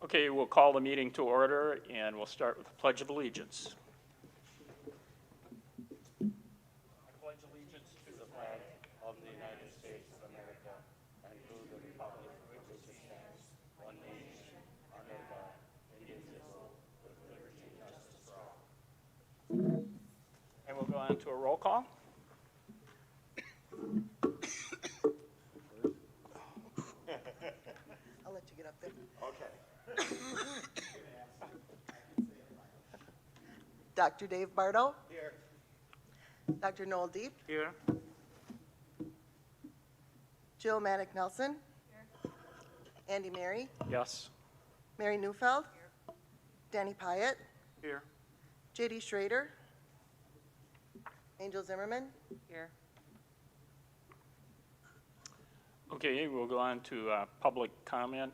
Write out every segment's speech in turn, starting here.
Okay, we'll call the meeting to order, and we'll start with the Pledge of Allegiance. I pledge allegiance to the flag of the United States of America and to the republic for which it stands, one nation, under God, indivisible, with liberty and justice for all. And we'll go on to a roll call. I'll let you get up there. Okay. Dr. Dave Bardo. Here. Dr. Noel Deep. Here. Jill Maddock Nelson. Here. Andy Mary. Yes. Mary Neufeld. Here. Danny Pyatt. Here. JD Schrader. Angel Zimmerman. Here. Okay, we'll go on to public comment.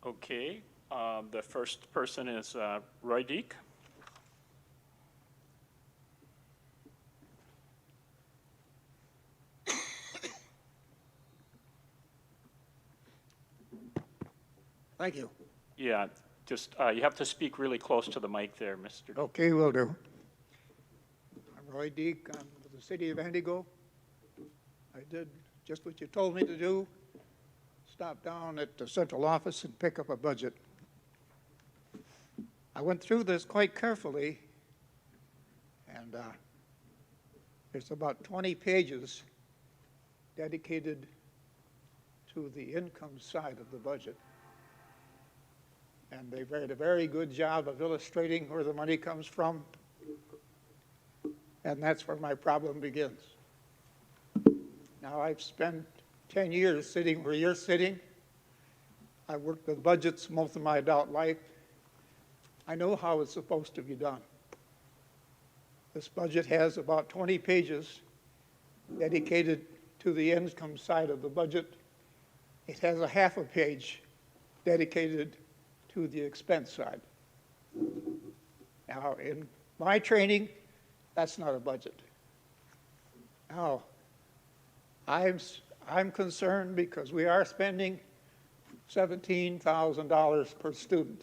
Okay, the first person is Roy Deek. Thank you. Yeah, just you have to speak really close to the mic there, Mr. Okay, will do. I'm Roy Deek. I'm with the city of Anago. I did just what you told me to do. Stop down at the central office and pick up a budget. I went through this quite carefully, and there's about 20 pages dedicated to the income side of the budget. And they've made a very good job of illustrating where the money comes from. And that's where my problem begins. Now, I've spent 10 years sitting where you're sitting. I've worked with budgets most of my adult life. I know how it's supposed to be done. This budget has about 20 pages dedicated to the income side of the budget. It has a half a page dedicated to the expense side. Now, in my training, that's not a budget. Now, I'm concerned because we are spending $17,000 per student,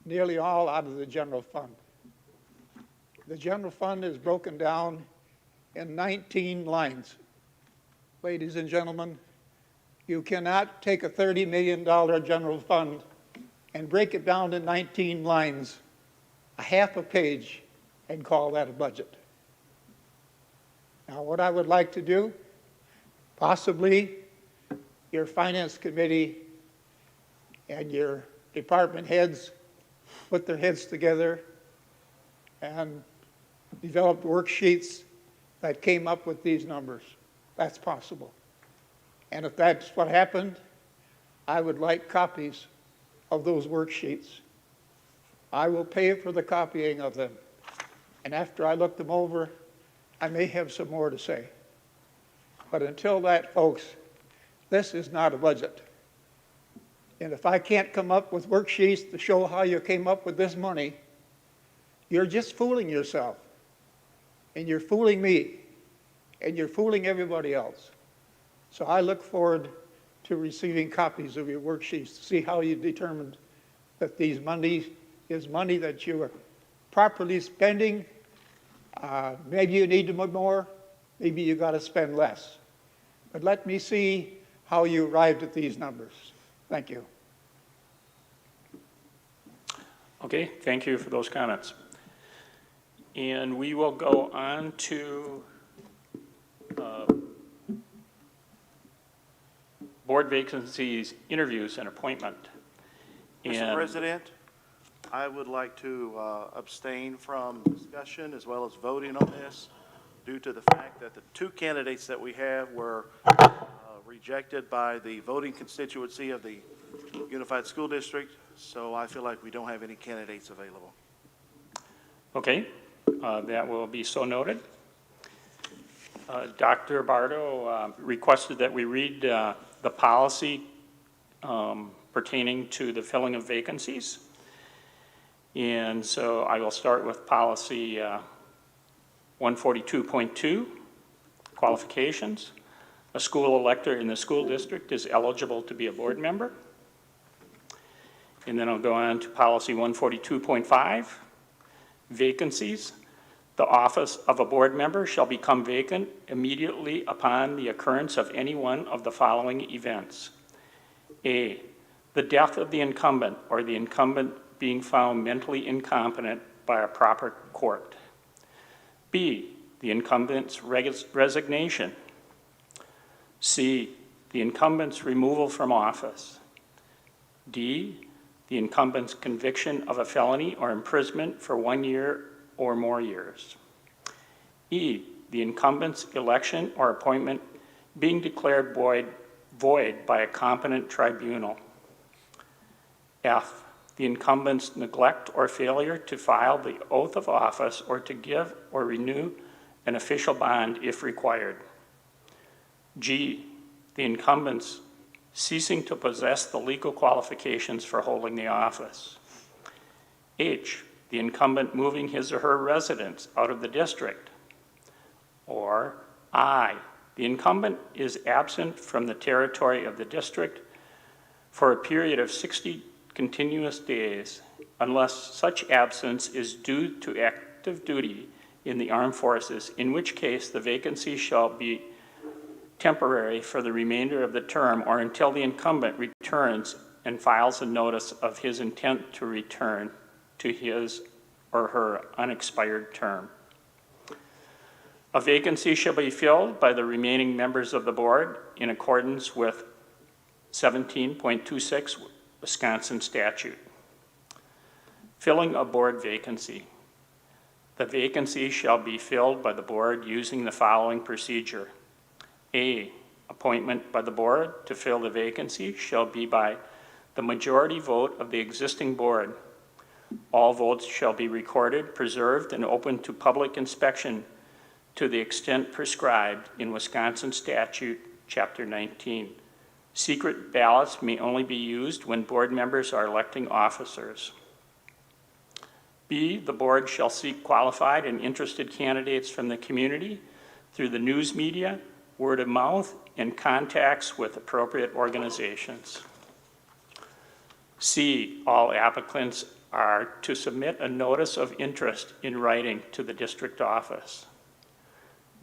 nearly all out of the general fund. The general fund is broken down in 19 lines. Ladies and gentlemen, you cannot take a $30 million general fund and break it down to 19 lines, a half a page, and call that a budget. Now, what I would like to do, possibly your finance committee and your department heads put their heads together and developed worksheets that came up with these numbers. That's possible. And if that's what happened, I would like copies of those worksheets. I will pay for the copying of them. And after I look them over, I may have some more to say. But until that, folks, this is not a budget. And if I can't come up with worksheets to show how you came up with this money, you're just fooling yourself. And you're fooling me. And you're fooling everybody else. So I look forward to receiving copies of your worksheets to see how you determined that these money is money that you are properly spending. Maybe you need to do more, maybe you got to spend less. But let me see how you arrived at these numbers. Thank you. Okay, thank you for those comments. And we will go on to board vacancies, interviews, and appointment. Mr. President, I would like to abstain from discussion as well as voting on this due to the fact that the two candidates that we have were rejected by the voting constituency of the Unified School District, so I feel like we don't have any candidates available. Okay, that will be so noted. Dr. Bardo requested that we read the policy pertaining to the filling of vacancies. And so I will start with policy 142.2, qualifications. A school elector in the school district is eligible to be a board member. And then I'll go on to policy 142.5, vacancies. The office of a board member shall become vacant immediately upon the occurrence of any one of the following events. A, the death of the incumbent or the incumbent being found mentally incompetent by a proper court. B, the incumbent's resignation. C, the incumbent's removal from office. D, the incumbent's conviction of a felony or imprisonment for 1 year or more years. E, the incumbent's election or appointment being declared void by a competent tribunal. F, the incumbent's neglect or failure to file the oath of office or to give or renew an official bond if required. G, the incumbent's ceasing to possess the legal qualifications for holding the office. H, the incumbent moving his or her residence out of the district. Or I, the incumbent is absent from the territory of the district for a period of 60 continuous days, unless such absence is due to active duty in the armed forces, in which case the vacancy shall be temporary for the remainder of the term or until the incumbent returns and files a notice of his intent to return to his or her unexpired term. A vacancy shall be filled by the remaining members of the board in accordance with 17.26 Wisconsin statute. Filling a board vacancy. The vacancy shall be filled by the board using the following procedure. A, appointment by the board to fill the vacancy shall be by the majority vote of the existing board. All votes shall be recorded, preserved, and open to public inspection to the extent prescribed in Wisconsin statute, chapter 19. Secret ballots may only be used when board members are electing officers. B, the board shall seek qualified and interested candidates from the community through the news media, word of mouth, and contacts with appropriate organizations. C, all applicants are to submit a notice of interest in writing to the district office.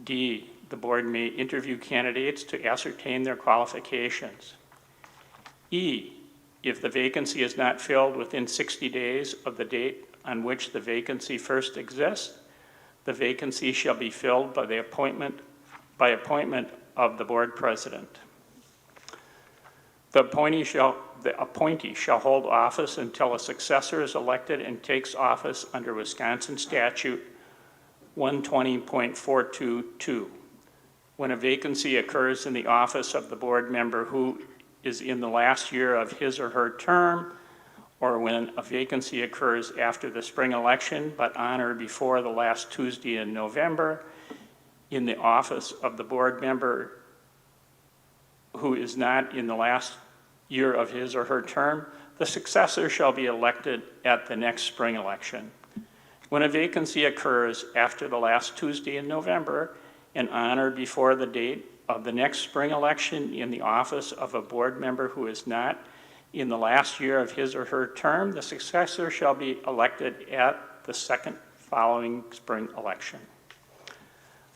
D, the board may interview candidates to ascertain their qualifications. E, if the vacancy is not filled within 60 days of the date on which the vacancy first exists, the vacancy shall be filled by appointment of the board president. The appointee shall hold office until a successor is elected and takes office under Wisconsin statute 120.422. When a vacancy occurs in the office of the board member who is in the last year of his or her term, or when a vacancy occurs after the spring election but on or before the last Tuesday in November, in the office of the board member who is not in the last year of his or her term, the successor shall be elected at the next spring election. When a vacancy occurs after the last Tuesday in November and on or before the date of the next spring election in the office of a board member who is not in the last year of his or her term, the successor shall be elected at the second following spring election.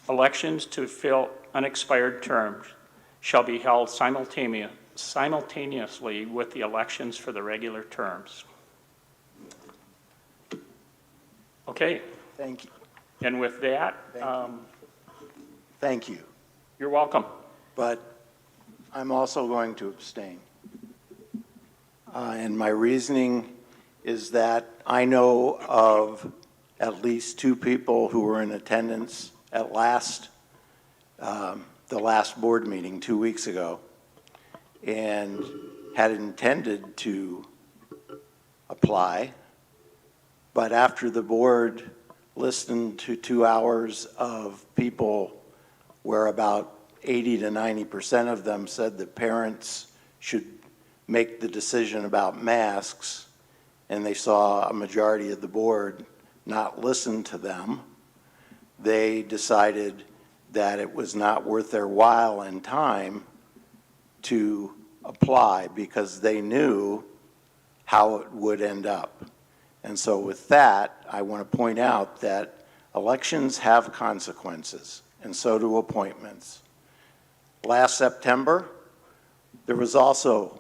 Elections to fill unexpired terms shall be held simultaneously with the elections for the regular terms. Okay. Thank you. And with that, Thank you. you're welcome. But I'm also going to abstain. And my reasoning is that I know of at least 2 people who were in attendance at the last board meeting 2 weeks ago and had intended to apply, but after the board listened to 2 hours of people where about 80 to 90% of them said that parents should make the decision about masks, and they saw a majority of the board not listen to them, they decided that it was not worth their while and time to apply because they knew how it would end up. And so with that, I want to point out that elections have consequences, and so do appointments. Last September, there was also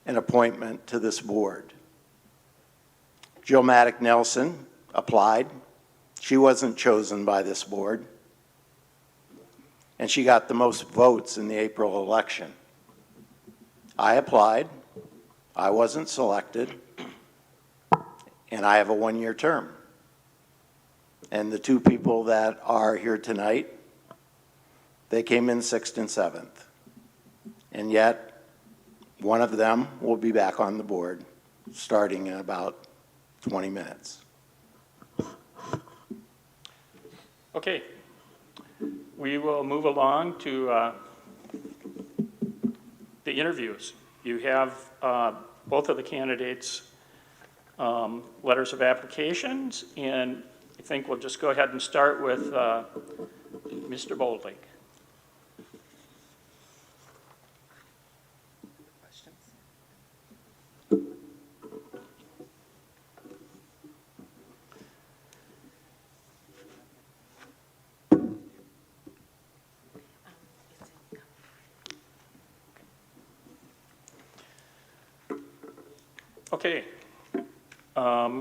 an appointment to this board. Jill Maddock Nelson applied. She wasn't chosen by this board, and she got the most votes in the April election. I applied. I wasn't selected, and I have a one-year term. And the two people that are here tonight, they came in 6th and 7th. And yet, one of them will be back on the board starting in about 20 minutes. Okay. We will move along to the interviews. You have both of the candidates' letters of applications, and I think we'll just go ahead and start with Mr. Boldlake. Questions? Okay.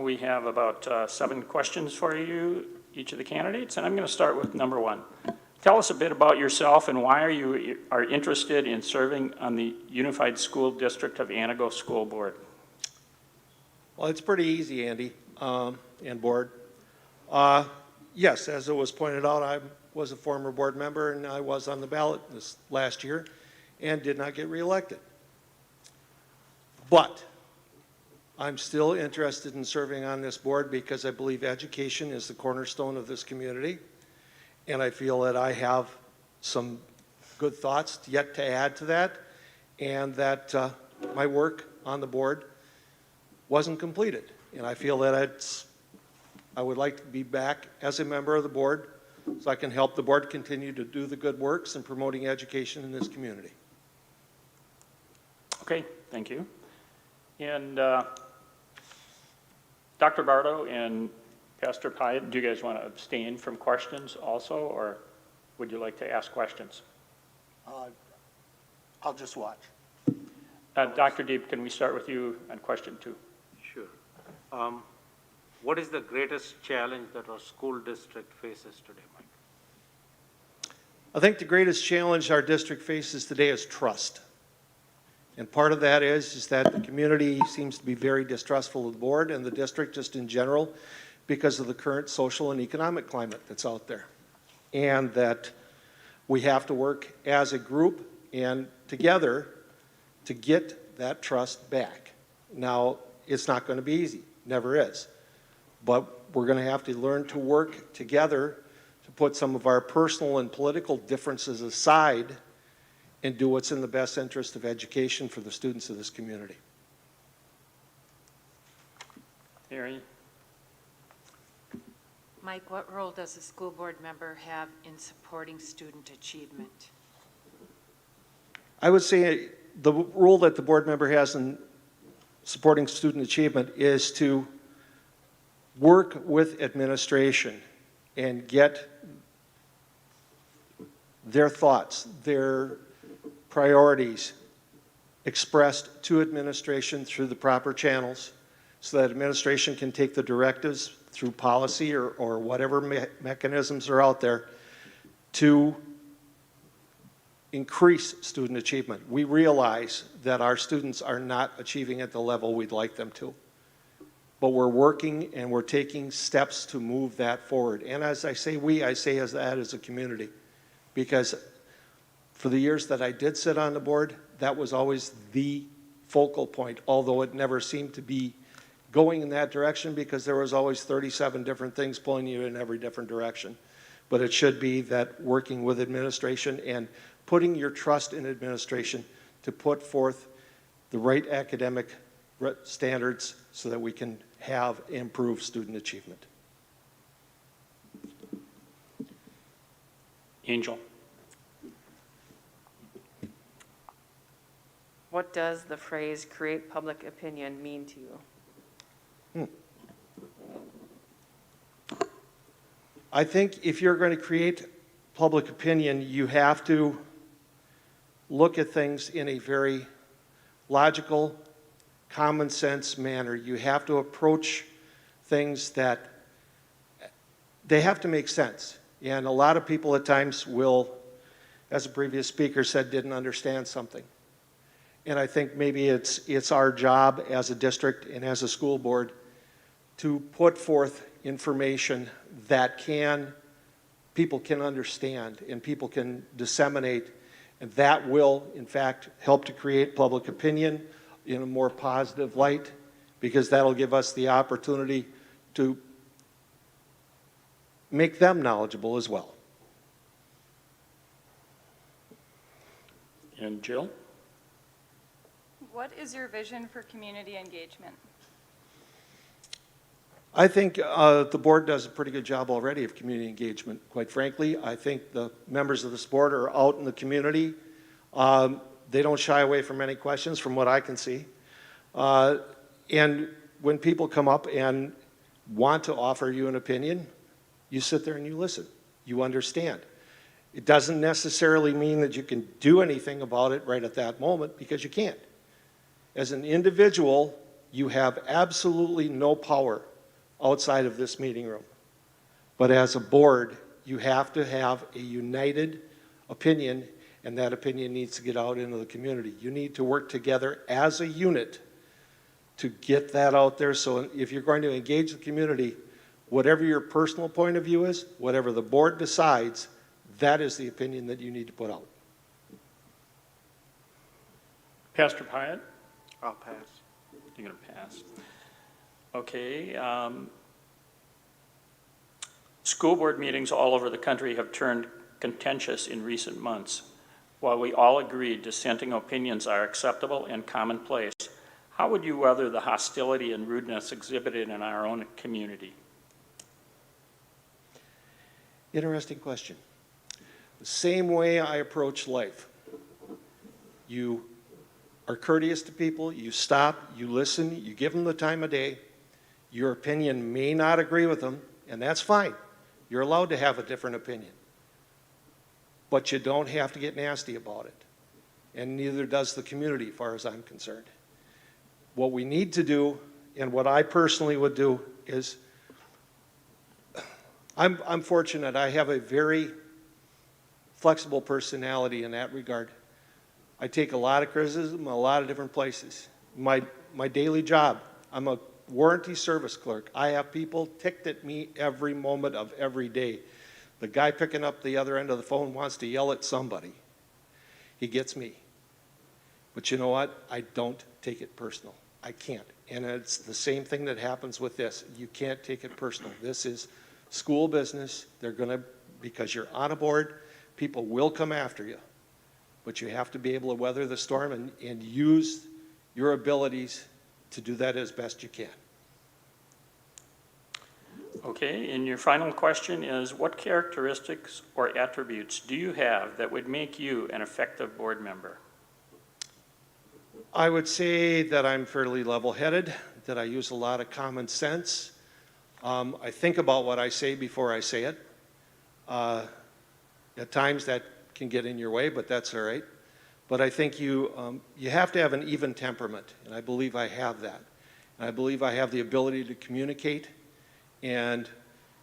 We have about 7 questions for you, each of the candidates, and I'm going to start with number 1. Tell us a bit about yourself and why you are interested in serving on the Unified School District of Anago School Board. Well, it's pretty easy, Andy, and board. Yes, as it was pointed out, I was a former board member and I was on the ballot this last year and did not get reelected. But I'm still interested in serving on this board because I believe education is the cornerstone of this community. And I feel that I have some good thoughts yet to add to that, and that my work on the board wasn't completed. And I feel that I would like to be back as a member of the board so I can help the board continue to do the good works in promoting education in this community. Okay, thank you. And Dr. Bardo and Pastor Pyatt, do you guys want to abstain from questions also, or would you like to ask questions? I'll just watch. Dr. Deep, can we start with you on question 2? Sure. What is the greatest challenge that our school district faces today, Mike? I think the greatest challenge our district faces today is trust. And part of that is that the community seems to be very distrustful of the board and the district just in general because of the current social and economic climate that's out there. And that we have to work as a group and together to get that trust back. Now, it's not going to be easy, never is. But we're going to have to learn to work together to put some of our personal and political differences aside and do what's in the best interest of education for the students of this community. Mary? Mike, what role does a school board member have in supporting student achievement? I would say the role that the board member has in supporting student achievement is to work with administration and get their thoughts, their priorities expressed to administration through the proper channels so that administration can take the directives through policy or whatever mechanisms are out there to increase student achievement. We realize that our students are not achieving at the level we'd like them to, but we're working and we're taking steps to move that forward. And as I say we, I say as that as a community, because for the years that I did sit on the board, that was always the focal point, although it never seemed to be going in that direction because there was always 37 different things pulling you in every different direction. but it should be that working with administration and putting your trust in administration to put forth the right academic standards so that we can have improved student achievement. Angel. What does the phrase "create public opinion" mean to you? I think if you're going to create public opinion, you have to look at things in a very logical, common sense manner. You have to approach things that they have to make sense. And a lot of people at times will, as a previous speaker said, didn't understand something. And I think maybe it's our job as a district and as a school board to put forth information that people can understand and people can disseminate, and that will, in fact, help to create public opinion in a more positive light, because that'll give us the opportunity to make them knowledgeable as well. And Jill? What is your vision for community engagement? I think the board does a pretty good job already of community engagement. Quite frankly, I think the members of this board are out in the community. They don't shy away from any questions from what I can see. And when people come up and want to offer you an opinion, you sit there and you listen. You understand. It doesn't necessarily mean that you can do anything about it right at that moment, because you can't. As an individual, you have absolutely no power outside of this meeting room. But as a board, you have to have a united opinion, and that opinion needs to get out into the community. You need to work together as a unit to get that out there. So if you're going to engage the community, whatever your personal point of view is, whatever the board decides, that is the opinion that you need to put out. Pastor Pyatt? I'll pass. You're going to pass. Okay. School board meetings all over the country have turned contentious in recent months. While we all agree dissenting opinions are acceptable and commonplace, how would you weather the hostility and rudeness exhibited in our own community? Interesting question. The same way I approach life. You are courteous to people, you stop, you listen, you give them the time of day. Your opinion may not agree with them, and that's fine. You're allowed to have a different opinion. But you don't have to get nasty about it. And neither does the community, as far as I'm concerned. What we need to do, and what I personally would do, is I'm fortunate. I have a very flexible personality in that regard. I take a lot of criticism a lot of different places. My daily job, I'm a warranty service clerk. I have people ticked at me every moment of every day. The guy picking up the other end of the phone wants to yell at somebody. He gets me. But you know what? I don't take it personal. I can't. And it's the same thing that happens with this. You can't take it personal. This is school business. They're going to, because you're on a board, people will come after you. But you have to be able to weather the storm and use your abilities to do that as best you can. Okay, and your final question is, what characteristics or attributes do you have that would make you an effective board member? I would say that I'm fairly level-headed, that I use a lot of common sense. I think about what I say before I say it. At times that can get in your way, but that's all right. But I think you have to have an even temperament, and I believe I have that. And I believe I have the ability to communicate and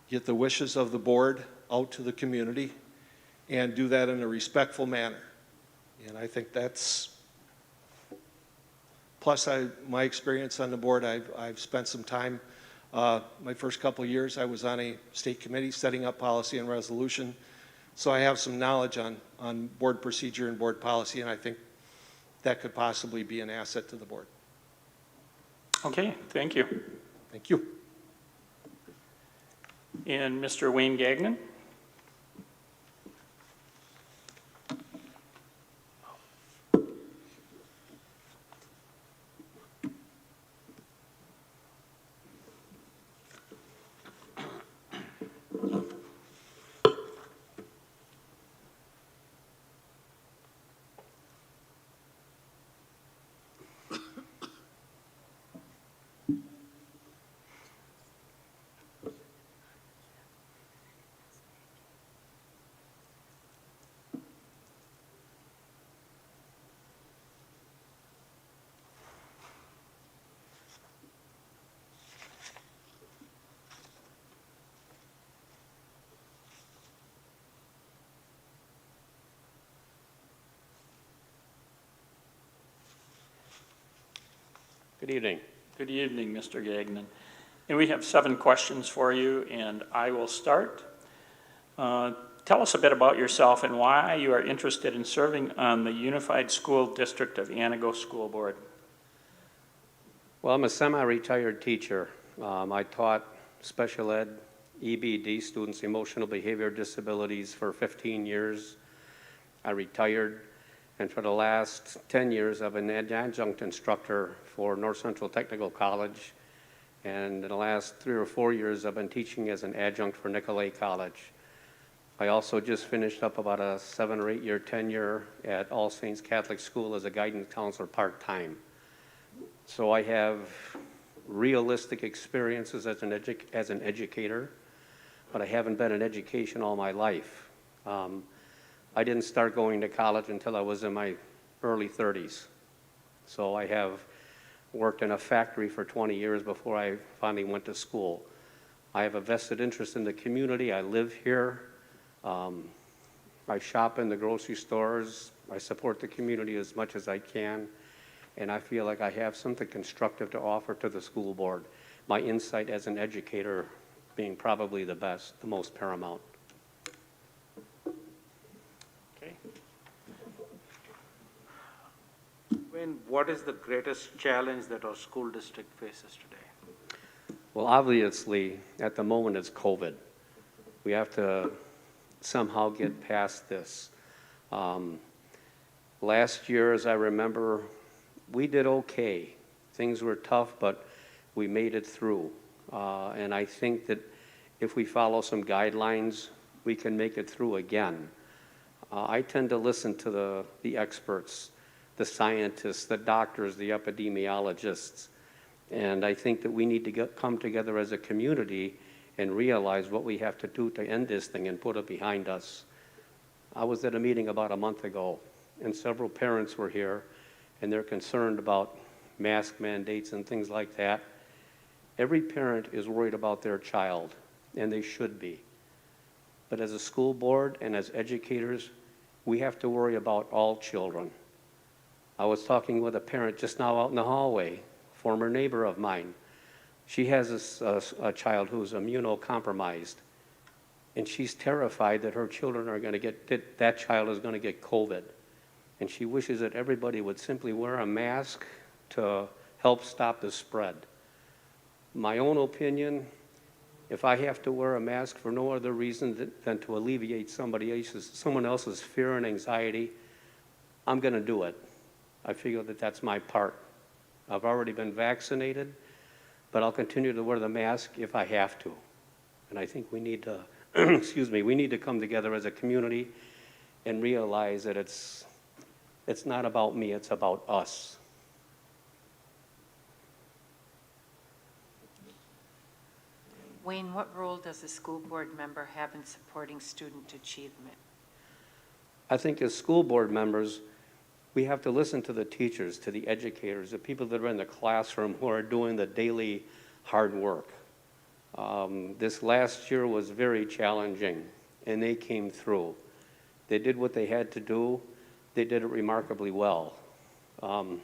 get the wishes of the board out to the community and do that in a respectful manner. And I think that's, plus my experience on the board, I've spent some time, my first couple of years I was on a state committee setting up policy and resolution. So I have some knowledge on board procedure and board policy, and I think that could possibly be an asset to the board. Okay, thank you. Thank you. And Mr. Wayne Gagnon? Good evening. Good evening, Mr. Gagnon. And we have 7 questions for you, and I will start. Tell us a bit about yourself and why you are interested in serving on the Unified School District of Anago School Board. Well, I'm a semi-retired teacher. I taught special ed, EBD, students, emotional behavior disabilities, for 15 years. I retired, and for the last 10 years, I've been an adjunct instructor for North Central Technical College, and in the last 3 or 4 years, I've been teaching as an adjunct for Nicolet College. I also just finished up about a 7 or 8 year tenure at All Saints Catholic School as a guidance counselor part-time. So I have realistic experiences as an educator, but I haven't been in education all my life. I didn't start going to college until I was in my early 30s. So I have worked in a factory for 20 years before I finally went to school. I have a vested interest in the community. I live here. I shop in the grocery stores. I support the community as much as I can. And I feel like I have something constructive to offer to the school board. My insight as an educator being probably the best, the most paramount. Okay. Wayne, what is the greatest challenge that our school district faces today? Well, obviously, at the moment, it's COVID. We have to somehow get past this. Last year, as I remember, we did okay. Things were tough, but we made it through. And I think that if we follow some guidelines, we can make it through again. I tend to listen to the experts, the scientists, the doctors, the epidemiologists. And I think that we need to come together as a community and realize what we have to do to end this thing and put it behind us. I was at a meeting about a month ago, and several parents were here, and they're concerned about mask mandates and things like that. Every parent is worried about their child, and they should be. But as a school board and as educators, we have to worry about all children. I was talking with a parent just now out in the hallway, former neighbor of mine. She has a child who's immunocompromised, and she's terrified that her children are going to that child is going to get COVID. And she wishes that everybody would simply wear a mask to help stop the spread. My own opinion, if I have to wear a mask for no other reason than to alleviate someone else's fear and anxiety, I'm going to do it. I feel that that's my part. I've already been vaccinated, but I'll continue to wear the mask if I have to. And I think we need to, we need to come together as a community and realize that it's not about me, it's about us. Wayne, what role does a school board member have in supporting student achievement? I think as school board members, we have to listen to the teachers, to the educators, the people that are in the classroom who are doing the daily hard work. This last year was very challenging, and they came through. They did what they had to do. They did it remarkably well. I'm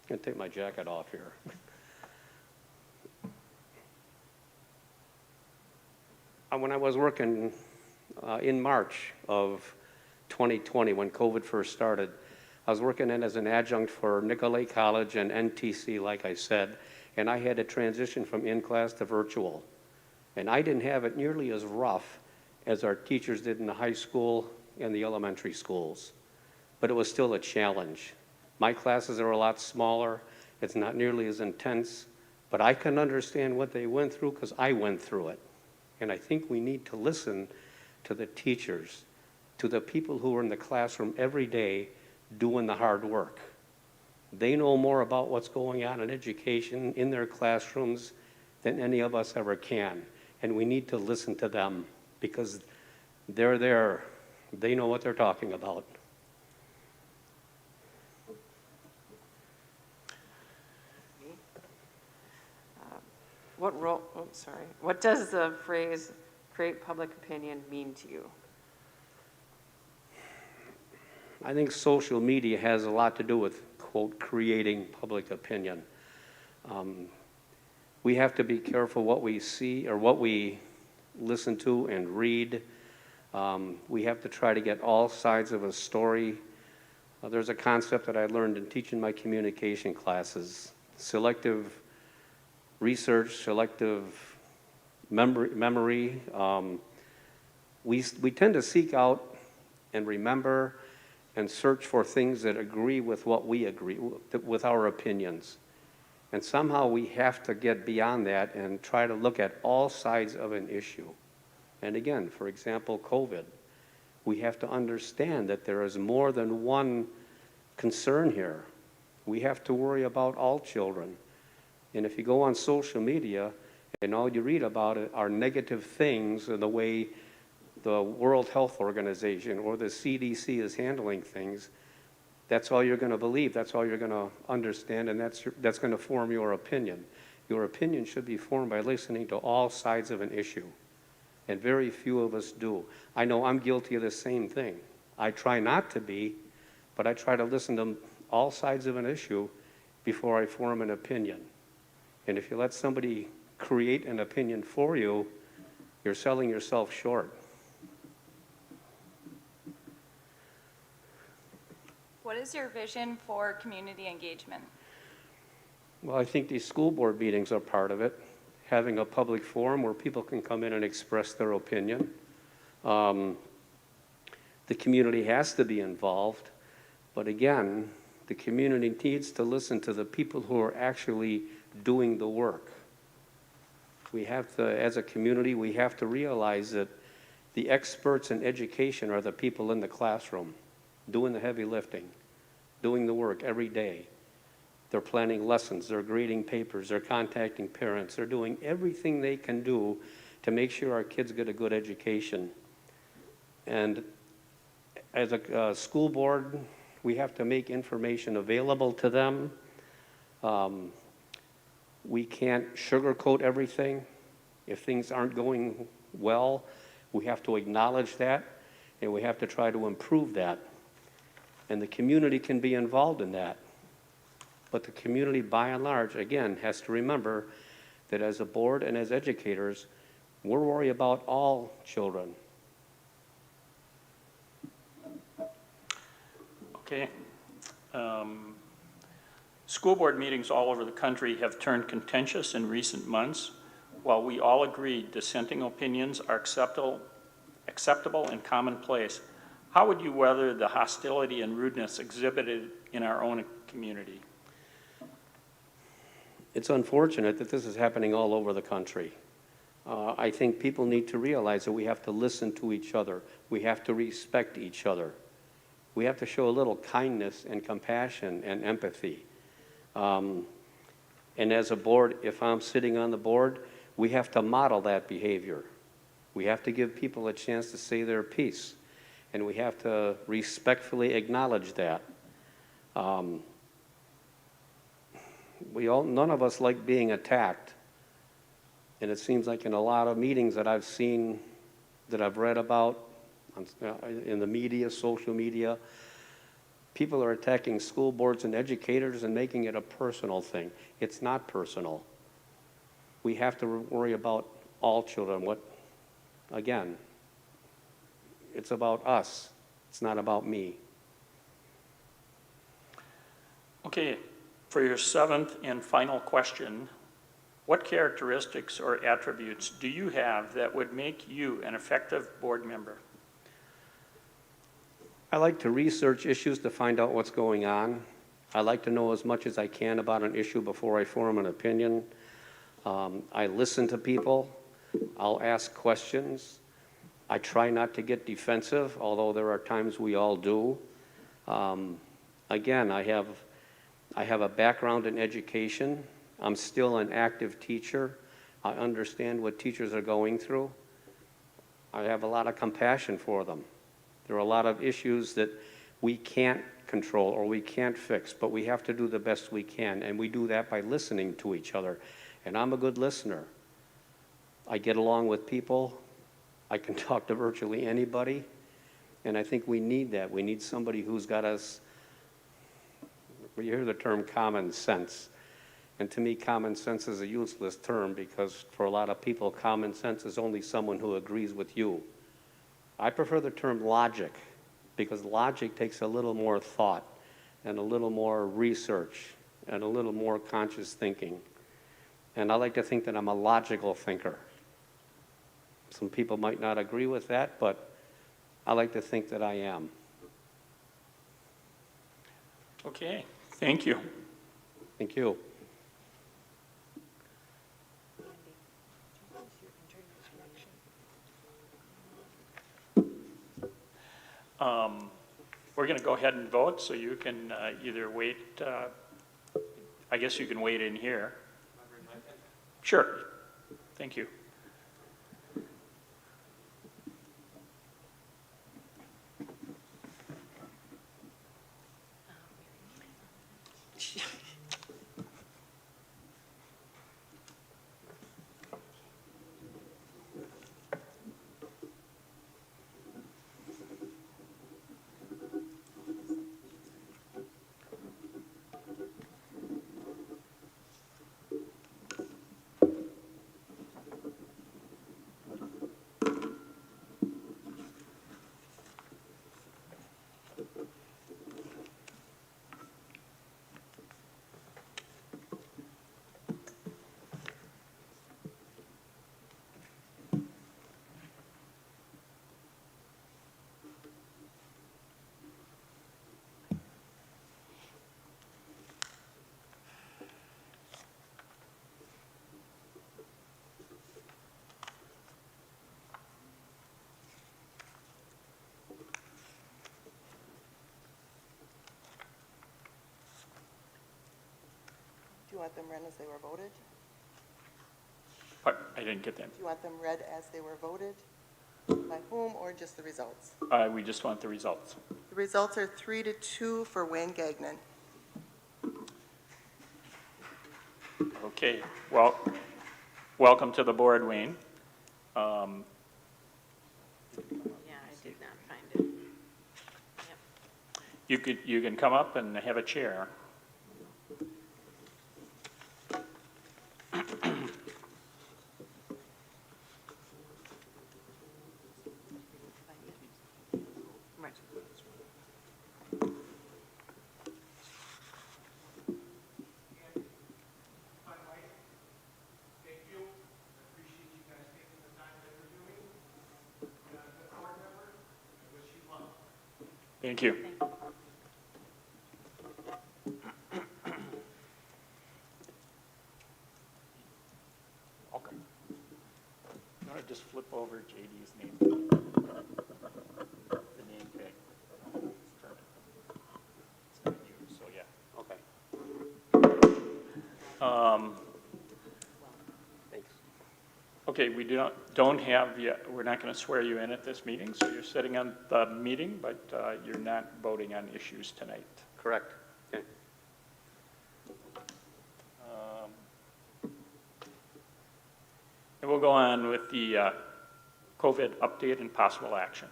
going to take my jacket off here. When I was working in March of 2020, when COVID first started, I was working as an adjunct for Nicolet College and NTC, like I said, and I had to transition from in-class to virtual. And I didn't have it nearly as rough as our teachers did in the high school and the elementary schools. But it was still a challenge. My classes are a lot smaller. It's not nearly as intense, but I can understand what they went through because I went through it. And I think we need to listen to the teachers, to the people who are in the classroom every day doing the hard work. They know more about what's going on in education in their classrooms than any of us ever can. And we need to listen to them because they're there. They know what they're talking about. What does the phrase create public opinion mean to you? I think social media has a lot to do with, quote, creating public opinion. We have to be careful what we see or what we listen to and read. We have to try to get all sides of a story. There's a concept that I learned in teaching my communication classes, selective research, selective memory. We tend to seek out and remember and search for things that agree with what we agree with, our opinions. And somehow we have to get beyond that and try to look at all sides of an issue. And again, for example, COVID. We have to understand that there is more than one concern here. We have to worry about all children. And if you go on social media and all you read about it are negative things in the way the World Health Organization or the CDC is handling things, that's all you're going to believe, that's all you're going to understand, and that's going to form your opinion. Your opinion should be formed by listening to all sides of an issue, and very few of us do. I know I'm guilty of the same thing. I try not to be, but I try to listen to all sides of an issue before I form an opinion. And if you let somebody create an opinion for you, you're selling yourself short. What is your vision for community engagement? Well, I think these school board meetings are part of it. Having a public forum where people can come in and express their opinion. The community has to be involved, but again, the community needs to listen to the people who are actually doing the work. We have to, as a community, we have to realize that the experts in education are the people in the classroom, doing the heavy lifting, doing the work every day. They're planning lessons, they're grading papers, they're contacting parents, they're doing everything they can do to make sure our kids get a good education. And as a school board, we have to make information available to them. We can't sugarcoat everything. If things aren't going well, we have to acknowledge that, and we have to try to improve that. And the community can be involved in that. But the community, by and large, again, has to remember that as a board and as educators, we're worried about all children. Okay. School board meetings all over the country have turned contentious in recent months. While we all agree dissenting opinions are acceptable and commonplace, how would you weather the hostility and rudeness exhibited in our own community? It's unfortunate that this is happening all over the country. I think people need to realize that we have to listen to each other. We have to respect each other. We have to show a little kindness and compassion and empathy. And as a board, if I'm sitting on the board, we have to model that behavior. We have to give people a chance to say their piece. And we have to respectfully acknowledge that. None of us like being attacked. And it seems like in a lot of meetings that I've seen, that I've read about, in the media, social media, people are attacking school boards and educators and making it a personal thing. It's not personal. We have to worry about all children. Again, it's about us. It's not about me. Okay, for your seventh and final question, what characteristics or attributes do you have that would make you an effective board member? I like to research issues to find out what's going on. I like to know as much as I can about an issue before I form an opinion. I listen to people. I'll ask questions. I try not to get defensive, although there are times we all do. Again, I have a background in education. I'm still an active teacher. I understand what teachers are going through. I have a lot of compassion for them. There are a lot of issues that we can't control or we can't fix, but we have to do the best we can, and we do that by listening to each other. And I'm a good listener. I get along with people. I can talk to virtually anybody, and I think we need that. We need somebody who's got us, you hear the term common sense. And to me, common sense is a useless term because for a lot of people, common sense is only someone who agrees with you. I prefer the term logic because logic takes a little more thought and a little more research and a little more conscious thinking. And I like to think that I'm a logical thinker. Some people might not agree with that, but I like to think that I am. Okay, thank you. Thank you. We're going to go ahead and vote, so you can either wait, I guess you can wait in here. Sure, thank you. Do you want them read as they were voted? I didn't get that. Do you want them read as they were voted? By whom, or just the results? We just want the results. The results are 3-2 for Wayne Gagnon. Okay, well, welcome to the board, Wayne. Yeah, I did not find it. Yep. You can come up and have a chair. Right. Thank you. Okay. You want to just flip over JD's name? The name tag. It's not you, so yeah. Okay. Thanks. Okay, we don't have yet, we're not going to swear you in at this meeting, so you're sitting on the meeting, but you're not voting on issues tonight. Correct. Okay. And we'll go on with the COVID update and possible action.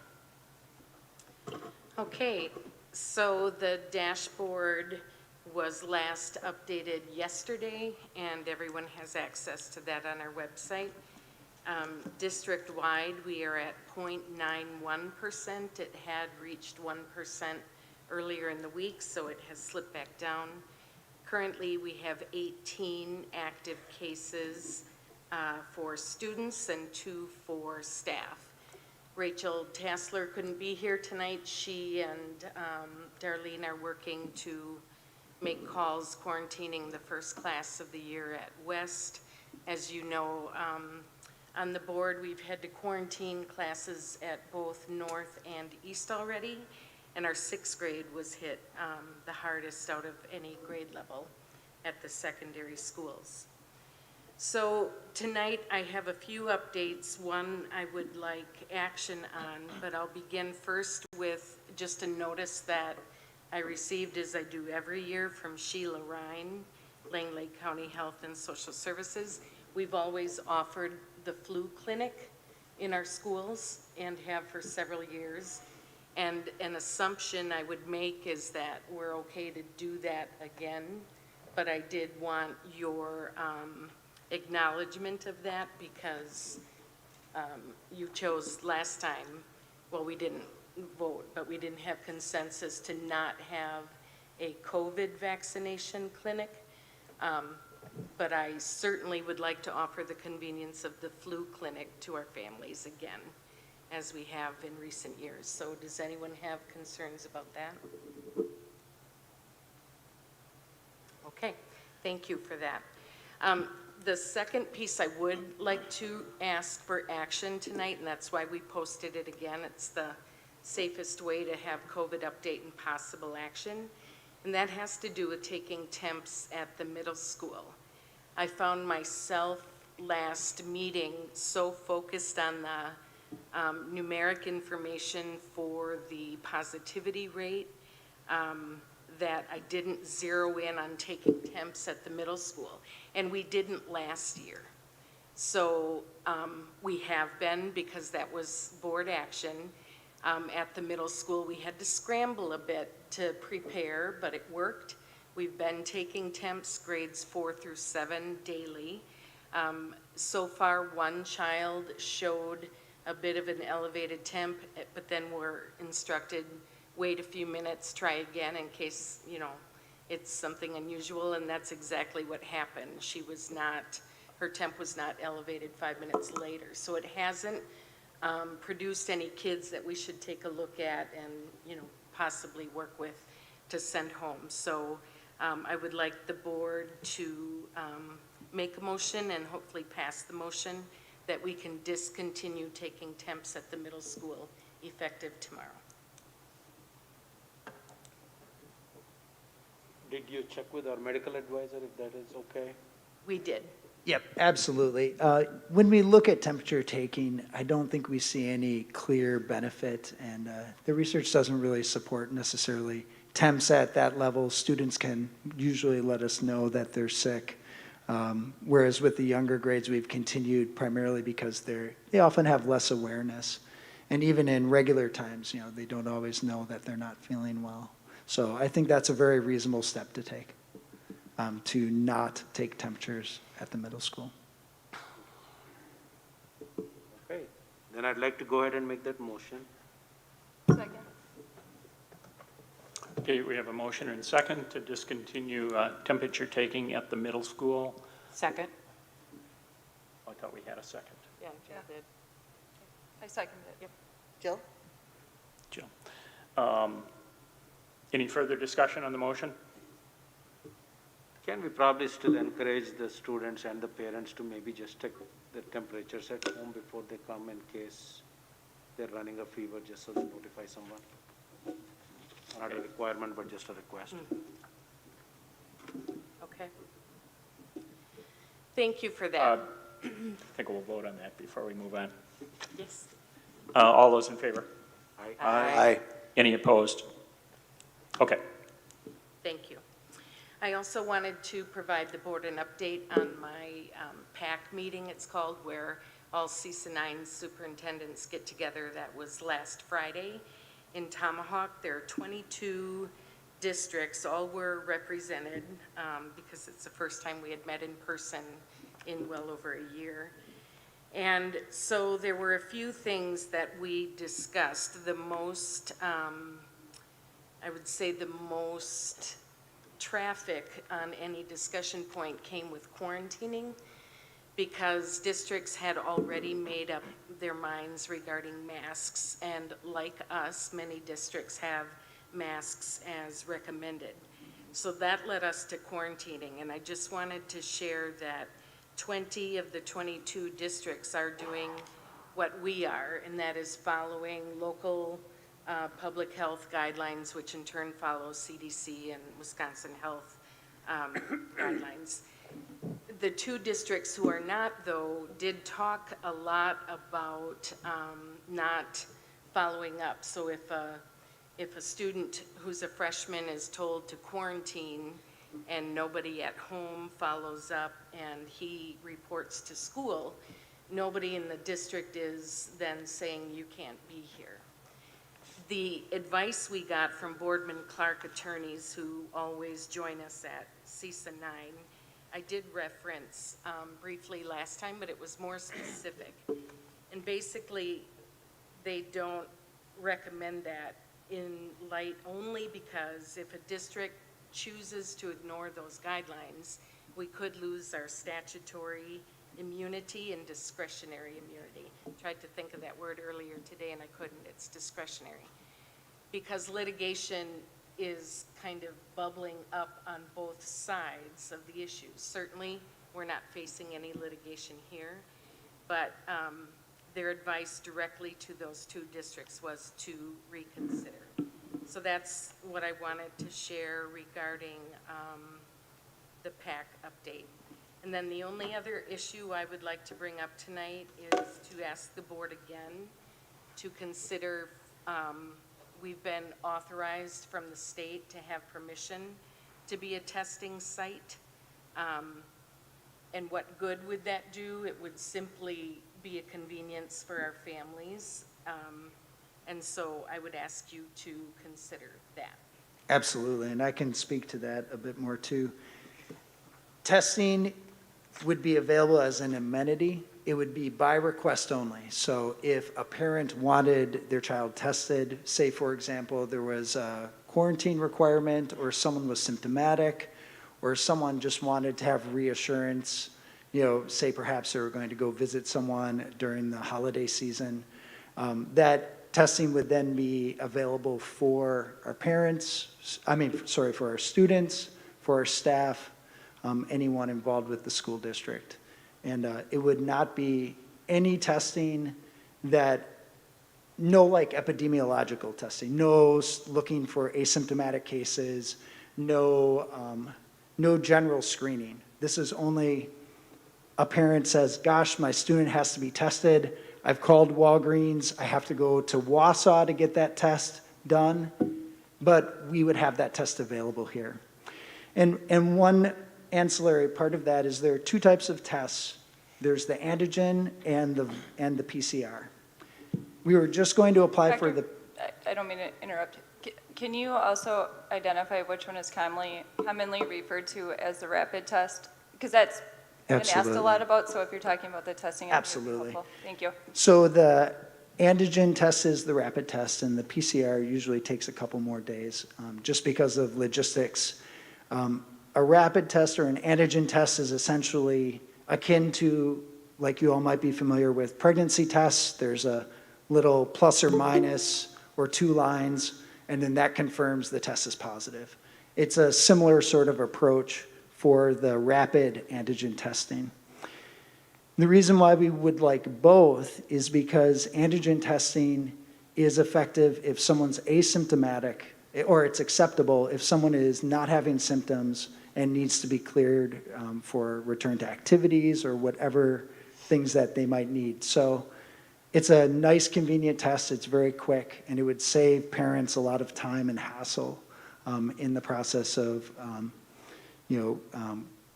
Okay, so the dashboard was last updated yesterday, and everyone has access to that on our website. District-wide, we are at 0.91%. It had reached 1% earlier in the week, so it has slipped back down. Currently, we have 18 active cases for students and 2 for staff. Rachel Tassler couldn't be here tonight. She and Darlene are working to make calls quarantining the first class of the year at West. As you know, on the board, we've had to quarantine classes at both North and East already, and our 6th grade was hit the hardest out of any grade level at the secondary schools. So tonight I have a few updates. One I would like action on, but I'll begin first with just a notice that I received, as I do every year, from Sheila Ryan, Langley County Health and Social Services. We've always offered the flu clinic in our schools and have for several years. And an assumption I would make is that we're okay to do that again but I did want your acknowledgement of that because you chose last time, well, we didn't vote, but we didn't have consensus to not have a COVID vaccination clinic. But I certainly would like to offer the convenience of the flu clinic to our families again, as we have in recent years. So does anyone have concerns about that? Okay, thank you for that. The second piece I would like to ask for action tonight, and that's why we posted it again. It's the safest way to have COVID update and possible action. And that has to do with taking temps at the middle school. I found myself last meeting so focused on the numeric information for the positivity rate that I didn't zero in on taking temps at the middle school. And we didn't last year. So we have been, because that was board action, at the middle school. We had to scramble a bit to prepare, but it worked. We've been taking temps grades 4 through 7 daily. So far, one child showed a bit of an elevated temp, but then we're instructed, wait a few minutes, try again in case, you know, it's something unusual, and that's exactly what happened. She was not, her temp was not elevated 5 minutes later. So it hasn't produced any kids that we should take a look at and, you know, possibly work with to send home. So I would like the board to make a motion and hopefully pass the motion that we can discontinue taking temps at the middle school effective tomorrow. Did you check with our medical advisor if that is okay? We did. Yep, absolutely. When we look at temperature taking, I don't think we see any clear benefit, and the research doesn't really support necessarily temps at that level. Students can usually let us know that they're sick, whereas with the younger grades, we've continued primarily because they often have less awareness, and even in regular times, you know, they don't always know that they're not feeling well. So I think that's a very reasonable step to take, to not take temperatures at the middle school. Okay, then I'd like to go ahead and make that motion. Second. Okay, we have a motion and second to discontinue temperature taking at the middle school. Second. Oh, I thought we had a second. Yeah, Jill did. I seconded it. Yep. Jill? Jill. Any further discussion on the motion? Can we probably still encourage the students and the parents to maybe just check the temperatures at home before they come in case they're running a fever, just so they notify someone? Not a requirement, but just a request. Okay. Thank you for that. I think we'll vote on that before we move on. Yes. All those in favor? Aye. Any opposed? Okay. Thank you. I also wanted to provide the board an update on my PAC meeting, it's called, where all CISA 9 superintendents get together. That was last Friday in Tomahawk. There are 22 districts, all were represented because it's the first time we had met in person in well over a year. And so there were a few things that we discussed. The most, I would say the most traffic on any discussion point came with quarantining, because districts had already made up their minds regarding masks, and like us, many districts have masks as recommended. So that led us to quarantining, and I just wanted to share that 20 of the 22 districts are doing what we are, and that is following local public health guidelines, which in turn follow CDC and Wisconsin health guidelines. The two districts who are not, though, did talk a lot about not following up. So if a student who's a freshman is told to quarantine and nobody at home follows up and he reports to school, nobody in the district is then saying you can't be here. The advice we got from Boardman Clark attorneys who always join us at CISA 9, I did reference briefly last time, but it was more specific. And basically, they don't recommend that in light only because if a district chooses to ignore those guidelines, we could lose our statutory immunity and discretionary immunity. I tried to think of that word earlier today and I couldn't. It's discretionary. Because litigation is kind of bubbling up on both sides of the issues. Certainly, we're not facing any litigation here, but their advice directly to those two districts was to reconsider. So that's what I wanted to share regarding the PAC update. And then the only other issue I would like to bring up tonight is to ask the board again to consider, we've been authorized from the state to have permission to be a testing site. And what good would that do? It would simply be a convenience for our families. And so I would ask you to consider that. Absolutely, and I can speak to that a bit more too. Testing would be available as an amenity. It would be by request only. So if a parent wanted their child tested, say for example, there was a quarantine requirement or someone was symptomatic or someone just wanted to have reassurance, say perhaps they were going to go visit someone during the holiday season, that testing would then be available for our parents, for our students, for our staff, anyone involved with the school district. And it would not be any testing no like epidemiological testing, no looking for asymptomatic cases, no general screening. This is only a parent says, gosh, my student has to be tested. I've called Walgreens. I have to go to Wausau to get that test done. But we would have that test available here. And one ancillary part of that is there are two types of tests. There's the antigen and the PCR. We were just going to apply for the... I don't mean to interrupt. Can you also identify which one is commonly referred to as the rapid test? Because that's been asked a lot about, so if you're talking about the testing, it would be helpful. Thank you. So the antigen test is the rapid test, and the PCR usually takes a couple more days, just because of logistics. A rapid test or an antigen test is essentially akin to, like you all might be familiar with, pregnancy tests. There's a little plus or minus or two lines, and then that confirms the test is positive. It's a similar sort of approach for the rapid antigen testing. The reason why we would like both is because antigen testing is effective if someone's asymptomatic, or it's acceptable if someone is not having symptoms and needs to be cleared for return to activities or whatever things that they might need. So it's a nice, convenient test. It's very quick, and it would save parents a lot of time and hassle in the process of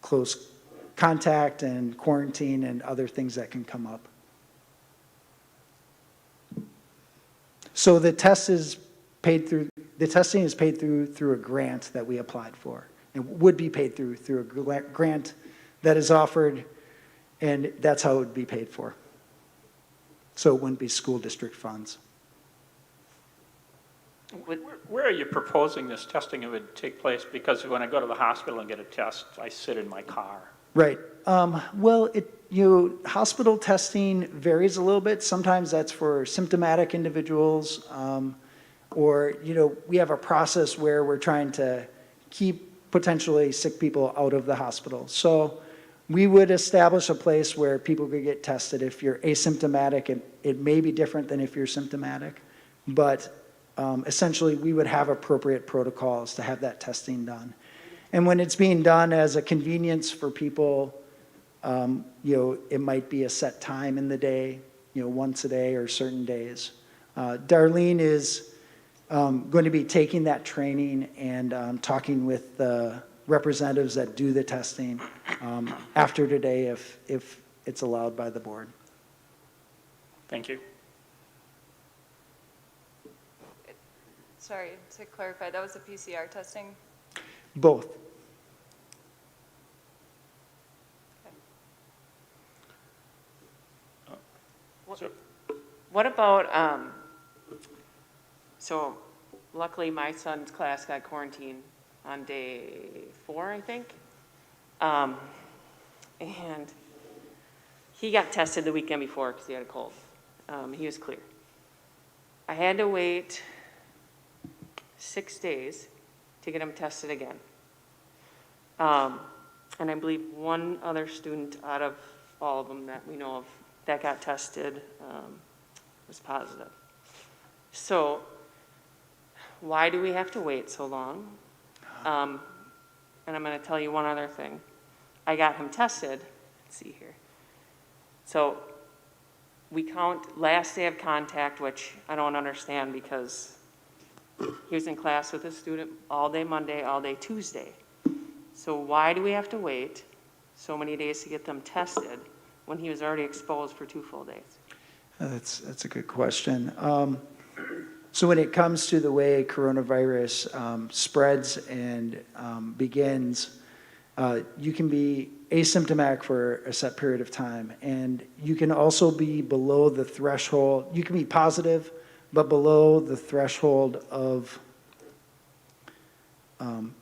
close contact and quarantine and other things that can come up. So the testing is paid through a grant that we applied for. It would be paid through a grant that is offered, and that's how it would be paid for. So it wouldn't be school district funds. Where are you proposing this testing would take place? Because when I go to the hospital and get a test, I sit in my car. Right. Well, hospital testing varies a little bit. Sometimes that's for symptomatic individuals, or we have a process where we're trying to keep potentially sick people out of the hospital. So we would establish a place where people could get tested. If you're asymptomatic, it may be different than if you're symptomatic, but essentially we would have appropriate protocols to have that testing done. And when it's being done as a convenience for people, it might be a set time in the day, once a day or certain days. Darlene is going to be taking that training and talking with the representatives that do the testing after today if it's allowed by the board. Thank you. Sorry, to clarify, that was the PCR testing? Both. What about, so luckily my son's class got quarantined on day 4, I think. And he got tested the weekend before because he had a cold. He was clear. I had to wait 6 days to get him tested again. And I believe one other student out of all of them that we know of that got tested was positive. So why do we have to wait so long? And I'm going to tell you one other thing. I got him tested. Let's see here. So we count last day of contact, which I don't understand because he was in class with a student all day Monday, all day Tuesday. So why do we have to wait so many days to get them tested when he was already exposed for 2 full days? That's a good question. So when it comes to the way coronavirus spreads and begins, you can be asymptomatic for a set period of time, and you can also be below the threshold. You can be positive, but below the threshold of,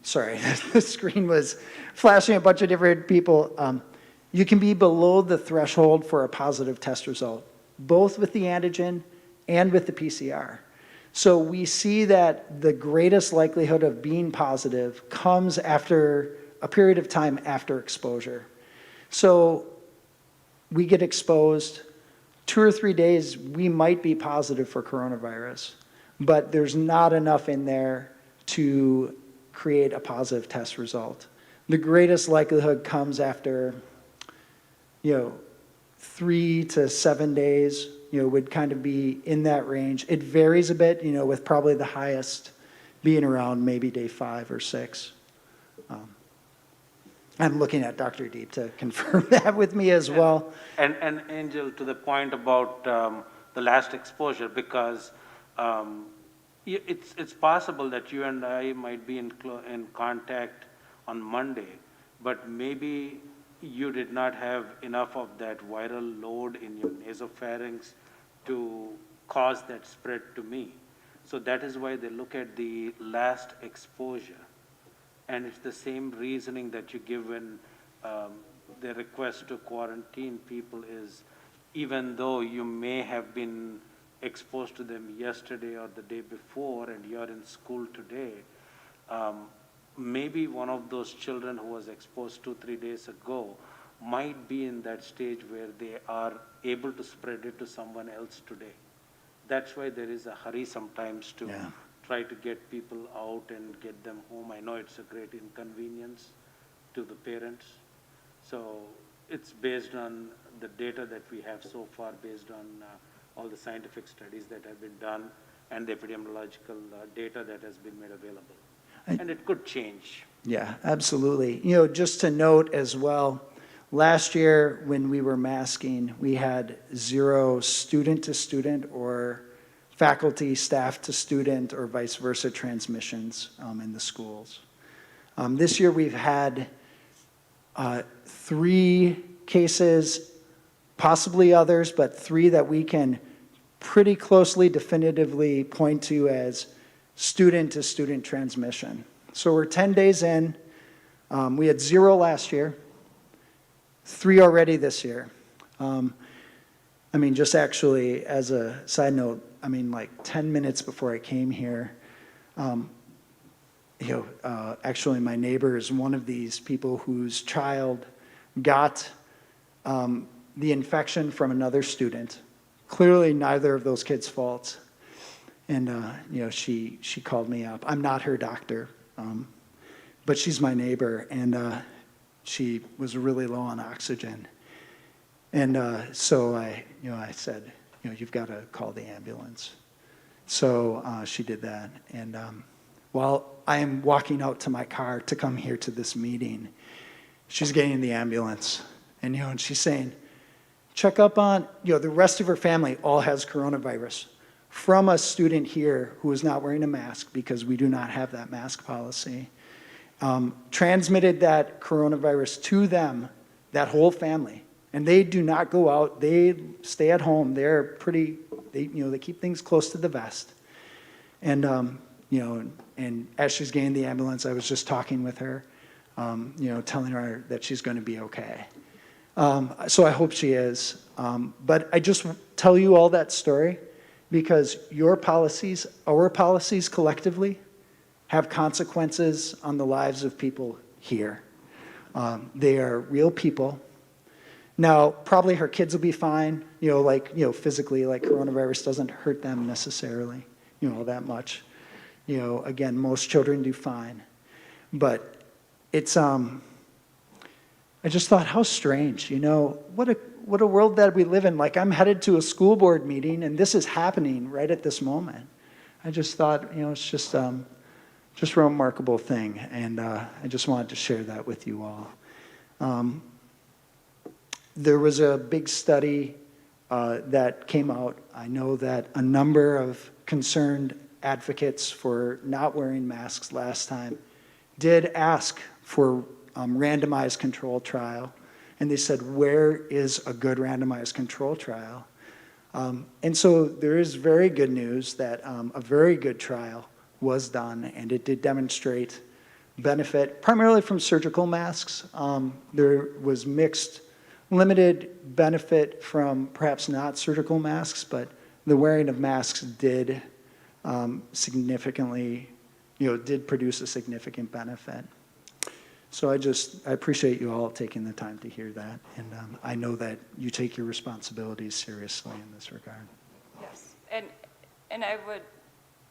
sorry, the screen was flashing a bunch of different people. You can be below the threshold for a positive test result, both with the antigen and with the PCR. So we see that the greatest likelihood of being positive comes after a period of time after exposure. So we get exposed, 2 or 3 days, we might be positive for coronavirus, but there's not enough in there to create a positive test result. The greatest likelihood comes after, 3 to 7 days, would kind of be in that range. It varies a bit, with probably the highest being around maybe day 5 or 6. I'm looking at Dr. Deep to confirm that with me as well. And Angel, to the point about the last exposure, because it's possible that you and I might be in contact on Monday, but maybe you did not have enough of that viral load in your nasopharynx to cause that spread to me. So that is why they look at the last exposure. And it's the same reasoning that you give when the request to quarantine people is, even though you may have been exposed to them yesterday or the day before and you're in school today, maybe one of those children who was exposed 2-3 days ago might be in that stage where they are able to spread it to someone else today. That's why there is a hurry sometimes to try to get people out and get them home. I know it's a great inconvenience to the parents. So it's based on the data that we have so far, based on all the scientific studies that have been done and the epidemiological data that has been made available. And it could change. Yeah, absolutely. Just to note as well, last year when we were masking, we had 0 student-to-student or faculty, staff to student, or vice versa transmissions in the schools. This year we've had 3 cases, possibly others, but 3 that we can pretty closely definitively point to as student-to-student transmission. So we're 10 days in. We had 0 last year, 3 already this year. Just actually as a side note, like 10 minutes before I came here, actually my neighbor is one of these people whose child got the infection from another student. Clearly neither of those kids' faults. And, she called me up. I'm not her doctor, but she's my neighbor, and she was really low on oxygen. And so I said, you've got to call the ambulance. So she did that. And while I am walking out to my car to come here to this meeting, she's getting in the ambulance. And, and she's saying, check up on, the rest of her family all has coronavirus. from a student here who was not wearing a mask because we do not have that mask policy, transmitted that coronavirus to them, that whole family. And they do not go out, they stay at home, they're pretty, they keep things close to the vest. And, and as she's getting the ambulance, I was just talking with her, telling her that she's going to be okay. So I hope she is. But I just tell you all that story because your policies, our policies collectively, have consequences on the lives of people here. They are real people. Now, probably her kids will be fine, physically, like coronavirus doesn't hurt them necessarily, that much. Again, most children do fine. But it's, I just thought, how strange, what a world that we live in. Like, I'm headed to a school board meeting, and this is happening right at this moment. I just thought, it's just a remarkable thing, and I just wanted to share that with you all. There was a big study that came out. I know that a number of concerned advocates for not wearing masks last time did ask for randomized control trial. And they said, where is a good randomized control trial? And so there is very good news that a very good trial was done, and it did demonstrate benefit, primarily from surgical masks. There was limited benefit from perhaps not surgical masks, but the wearing of masks did significantly, did produce a significant benefit. So I appreciate you all taking the time to hear that, and I know that you take your responsibilities seriously in this regard. Yes, and I would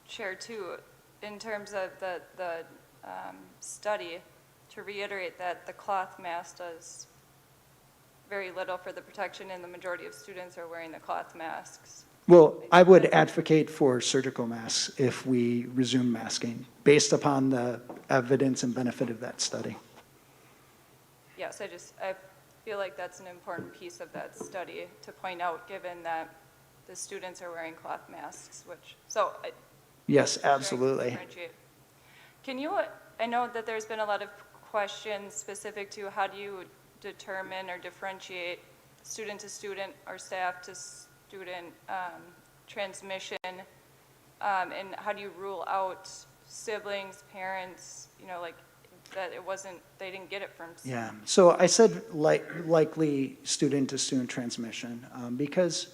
share too, in terms of the study, to reiterate that the cloth mask does very little for the protection, and the majority of students are wearing the cloth masks. Well, I would advocate for surgical masks if we resume masking, based upon the evidence and benefit of that study. Yes, I feel like that's an important piece of that study to point out, given that the students are wearing cloth masks, Yes, absolutely. Can you, I know that there's been a lot of questions specific to how do you determine or differentiate student to student or staff to student transmission, and how do you rule out siblings, parents, that they didn't get it from. Yeah, so I said likely student to student transmission because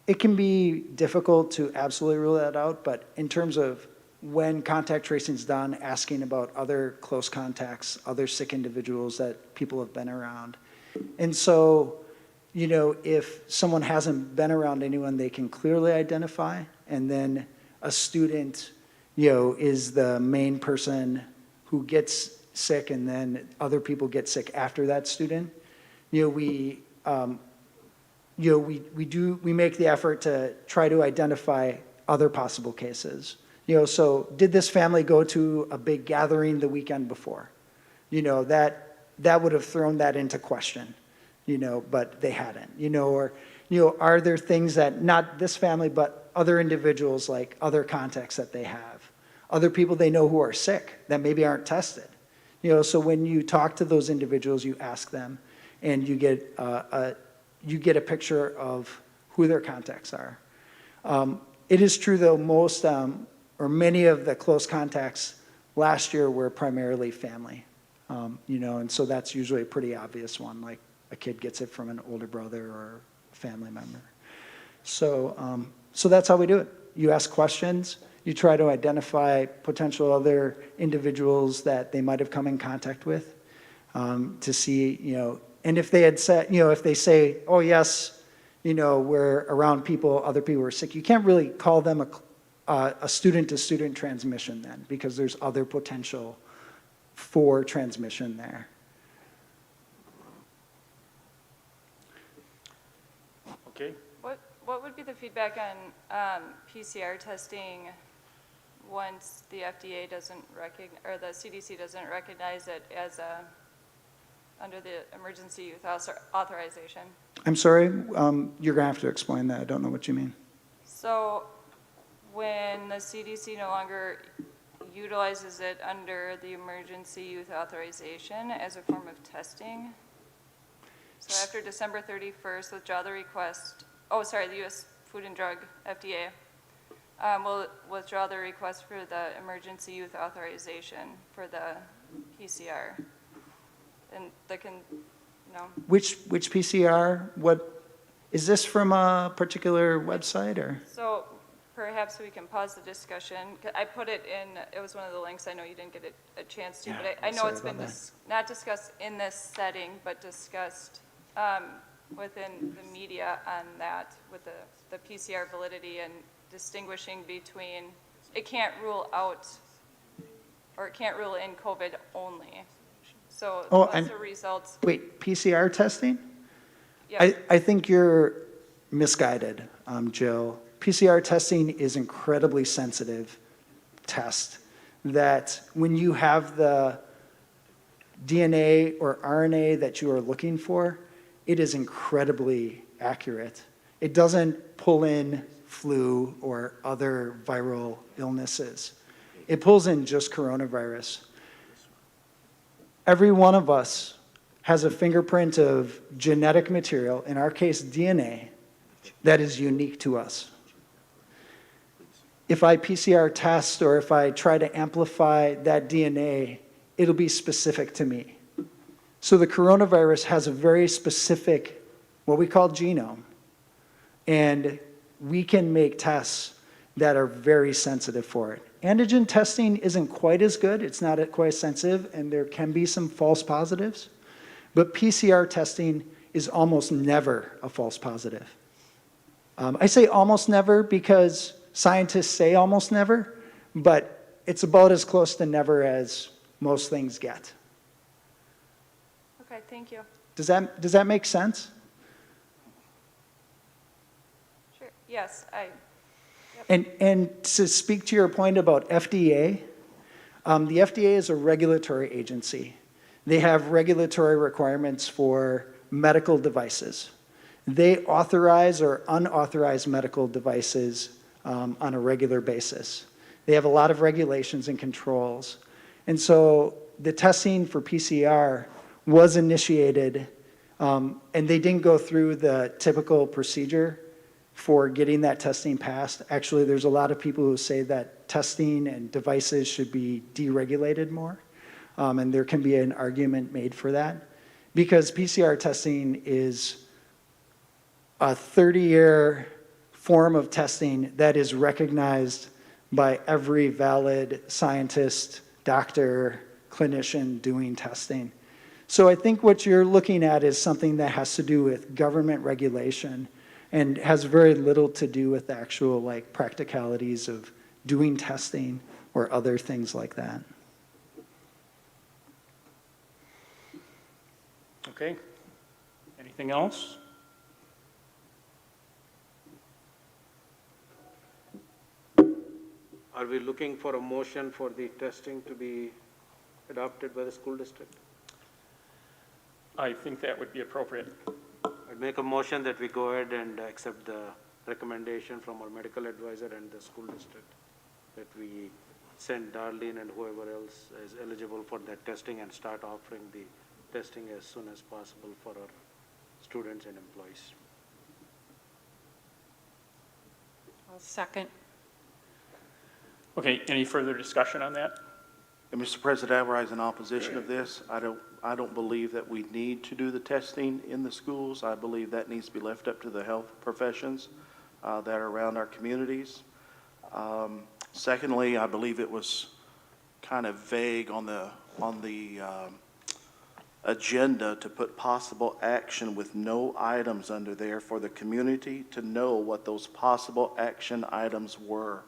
it can be difficult to absolutely rule that out, but in terms of when contact tracing is done, asking about other close contacts, other sick individuals that people have been around. And so, if someone hasn't been around anyone they can clearly identify, and then a student, is the main person who gets sick, and then other people get sick after that student, we make the effort to try to identify other possible cases. So did this family go to a big gathering the weekend before? That would have thrown that into question, but they hadn't, or, are there things that not this family, but other individuals, like other contacts that they have, other people they know who are sick that maybe aren't tested? So when you talk to those individuals, you ask them, and you get a picture of who their contacts are. It is true, though, most or many of the close contacts last year were primarily family, and so that's usually a pretty obvious one, like a kid gets it from an older brother or a family member. So, so that's how we do it. You ask questions. You try to identify potential other individuals that they might have come in contact with, to see, and if they had said, if they say, oh yes, we're around people, other people are sick, you can't really call them a student-to-student transmission then, because there's other potential for transmission there. Okay. What would be the feedback on PCR testing once the FDA doesn't recognize, or the CDC doesn't recognize it as under the emergency use authorization? I'm sorry, you're gonna have to explain that. I don't know what you mean. So when the CDC no longer utilizes it under the emergency use authorization as a form of testing. So after December 31st, withdraw the request, the U.S. Food and Drug, FDA, will withdraw the request for the emergency use authorization for the PCR. And Which PCR? What, is this from a particular website or? So perhaps we can pause the discussion. I put it in, it was one of the links, I know you didn't get a chance to, but I know sorry it's been about that. not discussed in this setting, but discussed within the media on that, with the PCR validity and distinguishing between, it can't rule out, or it can't rule in COVID only. So once the results, Wait, PCR testing? yeah, I think you're misguided, Jill. PCR testing is incredibly sensitive test that when you have the DNA or RNA that you are looking for, it is incredibly accurate. It doesn't pull in flu or other viral illnesses. It pulls in just coronavirus. Every one of us has a fingerprint of genetic material, in our case DNA, that is unique to us. If I PCR test or if I try to amplify that DNA, it'll be specific to me. So the coronavirus has a very specific, what we call genome, and we can make tests that are very sensitive for it. Antigen testing isn't quite as good, it's not quite as sensitive, and there can be some false positives, but PCR testing is almost never a false positive. I say almost never because scientists say almost never, but it's about as close to never as most things get. okay, thank you. Does that make sense? Sure, yes, And to speak to your point about FDA, the FDA is a regulatory agency. They have regulatory requirements for medical devices. They authorize or unauthorized medical devices on a regular basis. They have a lot of regulations and controls. And so the testing for PCR was initiated, and they didn't go through the typical procedure for getting that testing passed. Actually, there's a lot of people who say that testing and devices should be deregulated more, and there can be an argument made for that, because PCR testing is a 30-year form of testing that is recognized by every valid scientist, doctor, clinician doing testing. So I think what you're looking at is something that has to do with government regulation and has very little to do with the actual practicalities of doing testing or other things like that. Okay. Anything else? Are we looking for a motion for the testing to be adopted by the school district? I think that would be appropriate. I'd make a motion that we go ahead and accept the recommendation from our medical advisor and the school district, that we send Darlene and whoever else is eligible for that testing and start offering the testing as soon as possible for our students and employees. I'll second. Okay, any further discussion on that? And Mr. President, I rise in opposition of this. I don't believe that we need to do the testing in the schools. I believe that needs to be left up to the health professions that are around our communities. Secondly, I believe it was kind of vague on the agenda to put possible action with no items under there for the community to know what those possible action items were.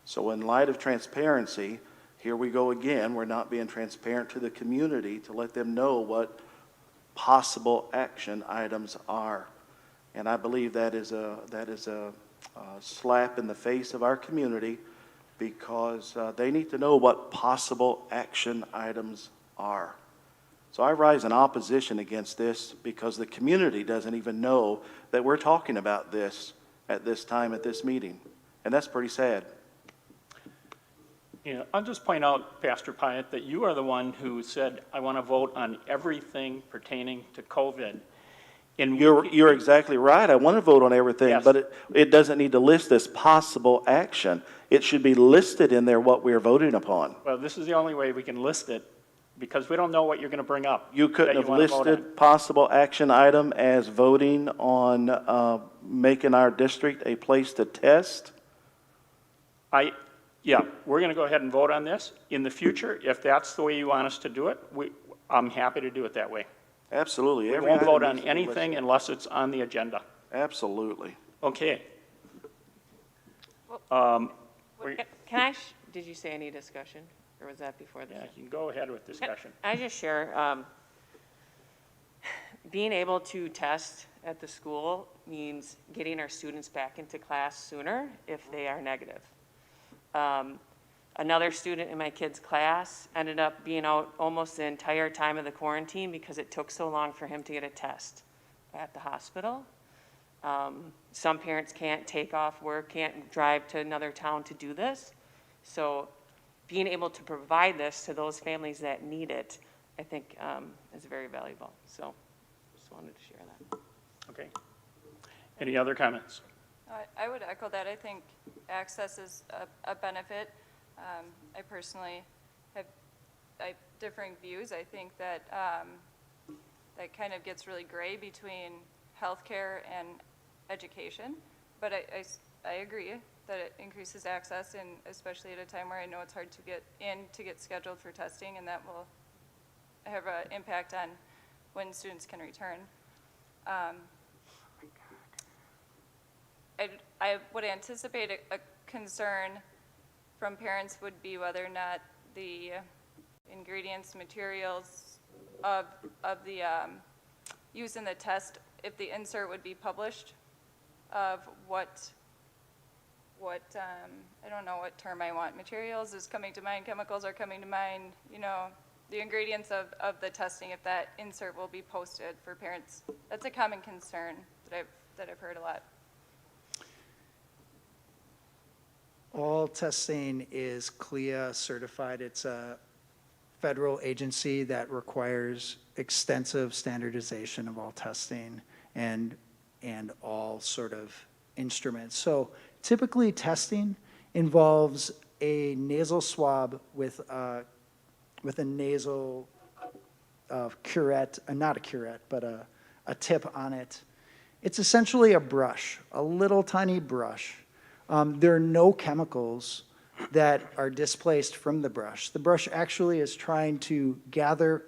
So in light of transparency, here we go again. We're not being transparent to the community to let them know what possible action items are. And I believe that is a slap in the face of our community, because they need to know what possible action items are. So I rise in opposition against this because the community doesn't even know that we're talking about this at this time, at this meeting. And that's pretty sad. Yeah, I'll just point out, Pastor Pyatt, that you are the one who said, I want to vote on everything pertaining to COVID. And You're exactly right. I want to vote on everything, Yes. but it doesn't need to list as possible action. It should be listed in there what we are voting upon. Well, this is the only way we can list it, because we don't know what you're going to bring up. You couldn't that have wanna vote on. listed possible action item as voting on making our district a place to test? Yeah, we're going to go ahead and vote on this. In the future, if that's the way you want us to do it, I'm happy to do it that way. Absolutely. We Every won't item vote on needs to be anything listed. unless it's on the agenda. Absolutely. Okay. Can I, did you say any discussion, or was that before this? Yeah, you can go ahead with discussion. I just share, being able to test at the school means getting our students back into class sooner if they are negative. Another student in my kid's class ended up being out almost the entire time of the quarantine because it took so long for him to get a test at the hospital. Some parents can't take off work, can't drive to another town to do this. So being able to provide this to those families that need it, I think is very valuable. So just wanted to share that. Okay. Any other comments? I would echo that. I think access is a benefit. I personally have differing views. I think that that kind of gets really gray between healthcare and education. But I agree that it increases access, and especially at a time where I know it's hard to get in to get scheduled for testing, and that will have an impact on when students can return. I would anticipate a concern from parents would be whether or not the ingredients, materials of the use in the test, if the insert would be published of what I don't know what term I want. Materials is coming to mind, chemicals are coming to mind, you know, the ingredients of the testing, if that insert will be posted for parents. That's a common concern that I've heard a lot. All testing is CLIA certified. It's a federal agency that requires extensive standardization of all testing and all sort of instruments. So typically testing involves a nasal swab with a nasal curette, not a curette, but a tip on it. It's essentially a brush, a little tiny brush. There are no chemicals that are displaced from the brush. The brush actually is trying to gather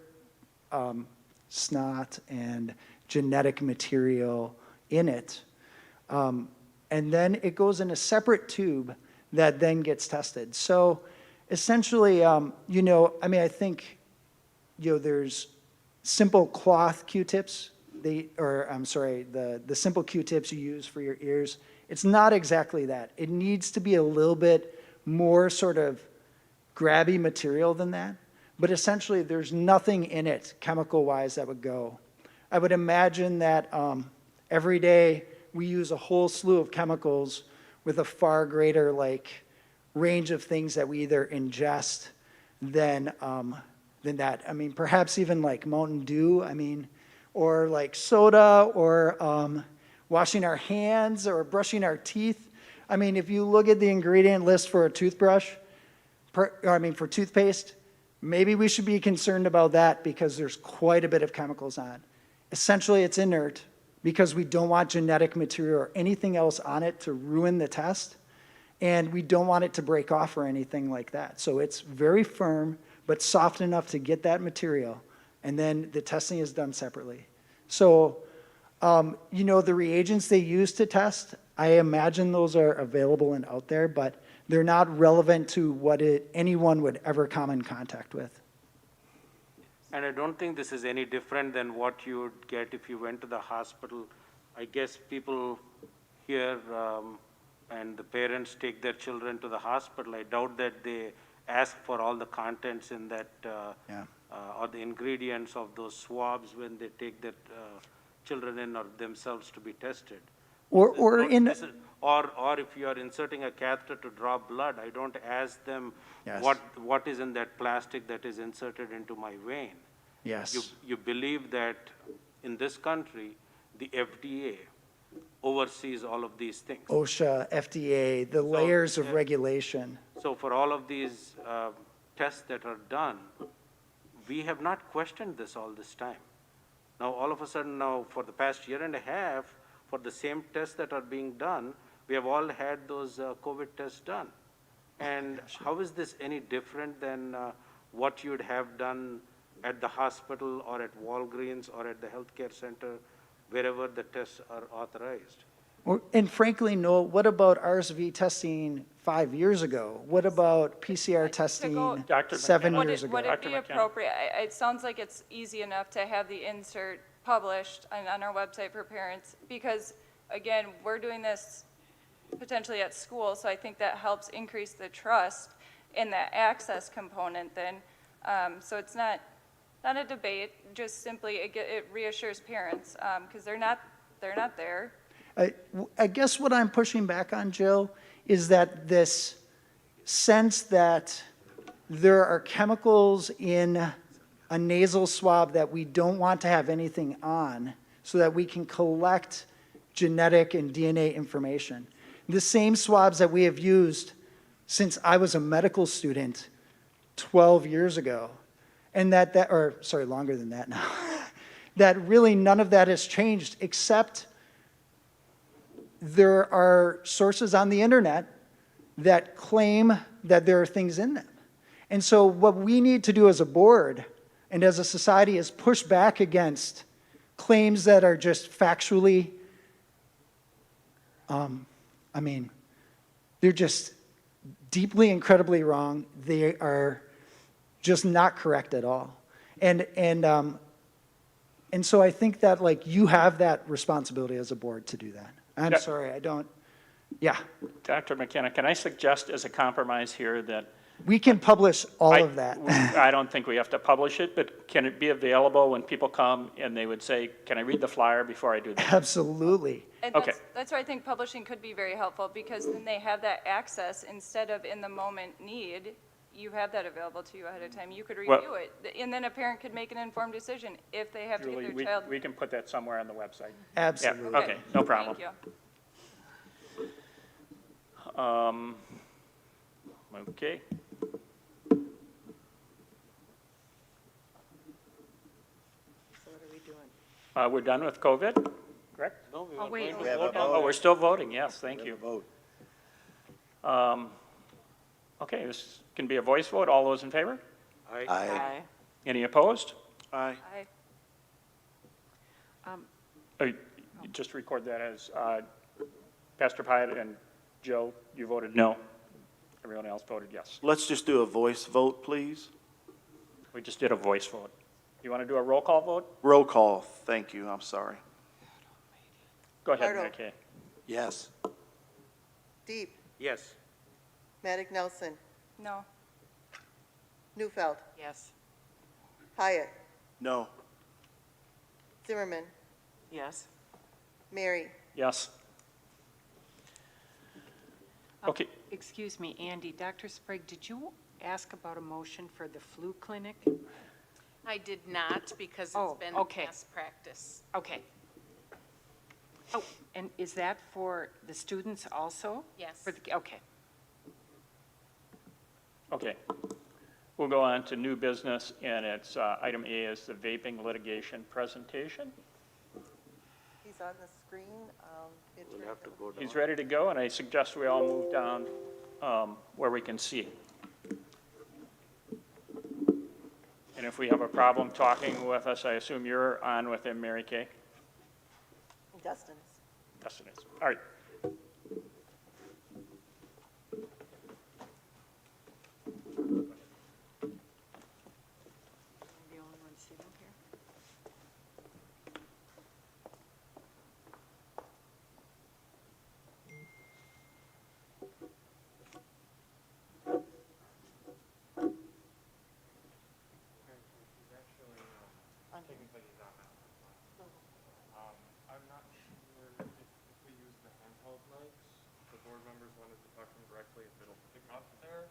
snot and genetic material in it. And then it goes in a separate tube that then gets tested. So essentially, you know, I mean, I think, you know, there's simple cloth Q-tips, the simple Q-tips you use for your ears. It's not exactly that. It needs to be a little bit more sort of grabby material than that. But essentially, there's nothing in it chemical-wise that would go. I would imagine that every day we use a whole slew of chemicals with a far greater range of things that we either ingest than that. I mean, perhaps even like Mountain Dew, I mean, or like soda, or washing our hands or brushing our teeth. I mean, if you look at the ingredient list for a toothbrush, for toothpaste, maybe we should be concerned about that because there's quite a bit of chemicals on it. Essentially, it's inert because we don't want genetic material or anything else on it to ruin the test, and we don't want it to break off or anything like that. So it's very firm, but soft enough to get that material, and then the testing is done separately. So, you know, the reagents they use to test, I imagine those are available and out there, but they're not relevant to what anyone would ever come in contact with. And I don't think this is any different than what you would get if you went to the hospital. I guess people here and the parents take their children to the hospital. I doubt that they ask for all the contents in that or the ingredients of those swabs when they take their children in or themselves to be tested. Or in, Or if you are inserting a catheter to draw blood, I don't ask them Yes. what is in that plastic that is inserted into my vein. yes. You believe that in this country, the FDA oversees all of these things. OSHA, FDA, the layers of regulation. So for all of these tests that are done, we have not questioned this all this time. Now, all of a sudden now, for the past year and a half, for the same tests that are being done, we have all had those COVID tests done. And how is this any different than what you'd have done at the hospital or at Walgreens or at the healthcare center, wherever the tests are authorized? And frankly, Noel, what about RSV testing 5 years ago? What about PCR testing Dr. 7 McKenna. years Would ago? it be appropriate, it sounds like it's easy enough to have the insert published on our website for parents, because, again, we're doing this potentially at school, so I think that helps increase the trust in that access component then. So it's not a debate, just simply it reassures parents, because they're not there. I guess what I'm pushing back on, Jill, is that this sense that there are chemicals in a nasal swab that we don't want to have anything on so that we can collect genetic and DNA information. The same swabs that we have used since I was a medical student 12 years ago, and longer than that now, that really none of that has changed, except there are sources on the internet that claim that there are things in them. And so what we need to do as a board and as a society is push back against claims that are just factually, they're just deeply, incredibly wrong. They are just not correct at all. And so I think that, like, you have that responsibility as a board to do that. I'm sorry, I don't, yeah. Dr. McKenna, can I suggest as a compromise here that We can publish all of that. I don't think we have to publish it, but can it be available when people come and they would say, can I read the flyer before I do that? Absolutely. And Okay. that's why I think publishing could be very helpful, because then they have that access instead of in the moment need. You have that available to you ahead of time. You could review it, and then a parent could make an informed decision if they have to Julie, give their child. we can put that somewhere on the website. Absolutely. Yeah, okay, no problem. Thank you. Okay. So what are we doing? We're done with COVID, correct? No, we Oh, are wait. going to We have a vote on vote. Oh, we're still voting, yes, thank We you. have a vote. Okay, this can be a voice vote. All those in favor? Aye. Any opposed? Aye. You just record that as Pastor Pyatt and Joe, you voted no. Everyone else voted yes. Let's just do a voice vote, please. We just did a voice vote. You want to do a roll call vote? Roll call, thank you, I'm sorry. Go ahead, Pardo. Mary Kay. Yes. Deep, Yes. Maddox Nelson, No. Newfeld, Yes. Hyatt, No. Zimmerman, Yes. Mary, Yes. Okay, Excuse me, Andy, Dr. Sprague, did you ask about a motion for the flu clinic? I did not, because it's been past practice. Okay. Oh, and is that for the students also? Yes. Okay. okay. We'll go on to new business, and it's item A is the vaping litigation presentation. he's on the screen. We'll have to go down. He's ready to go, and I suggest we all move down where we can see. And if we have a problem talking with us, I assume you're on with him, Mary Kay? Dustin. Dustin is. All right. The only one sitting here? I'm not sure if we use board members wanted to talk to him directly, if it'll pick up there,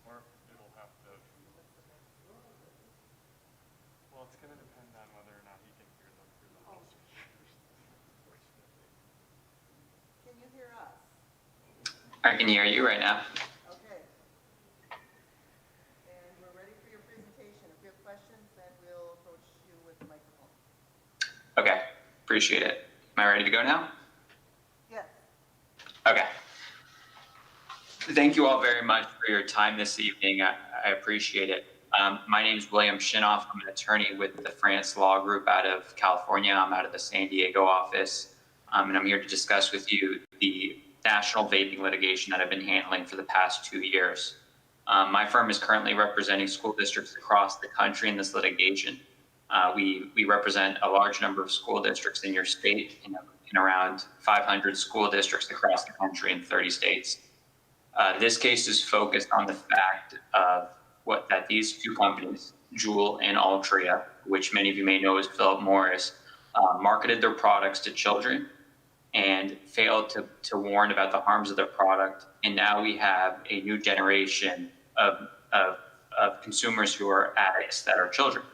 or it'll have to. Well, it's gonna depend on whether or not he can hear them through the house. Can you hear us? I can hear you right now. Okay. And we're ready for your presentation. If you have questions, then we'll approach you with the microphone. Okay, appreciate it. Am I ready to go now? Yes. Okay. Thank you all very much for your time this evening. I appreciate it. My name is William Shinoff. I'm an attorney with the France Law Group out of California. I'm out of the San Diego office, and I'm here to discuss with you the national vaping litigation that I've been handling for the past 2 years. My firm is currently representing school districts across the country in this litigation. We represent a large number of school districts in your state, in around 500 school districts across the country in 30 states. This case is focused on the fact of that these two companies, Joule and Altria, which many of you may know as Philip Morris, marketed their products to children and failed to warn about the harms of their product. And now we have a new generation of consumers who are addicts that are children.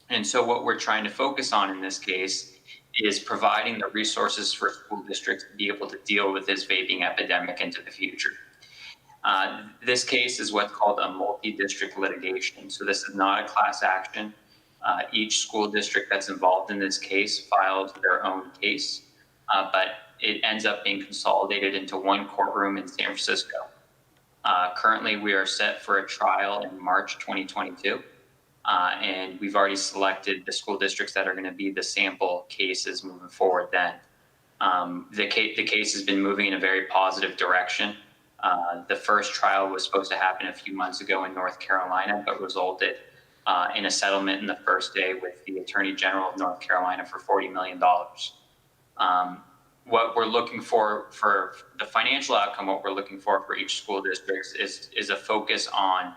And so what we're trying to focus on in this case is providing the resources for school districts to be able to deal with this vaping epidemic into the future. This case is what's called a multi-district litigation. So this is not a class action. Each school district that's involved in this case files their own case, but it ends up being consolidated into one courtroom in San Francisco. Currently, we are set for a trial in March 2022. And we've already selected the school districts that are going to be the sample cases moving forward then. The case has been moving in a very positive direction. The first trial was supposed to happen a few months ago in North Carolina, but resulted in a settlement in the first day with the Attorney General of North Carolina for $40 million. What we're looking for the financial outcome, what we're looking for each school district is a focus on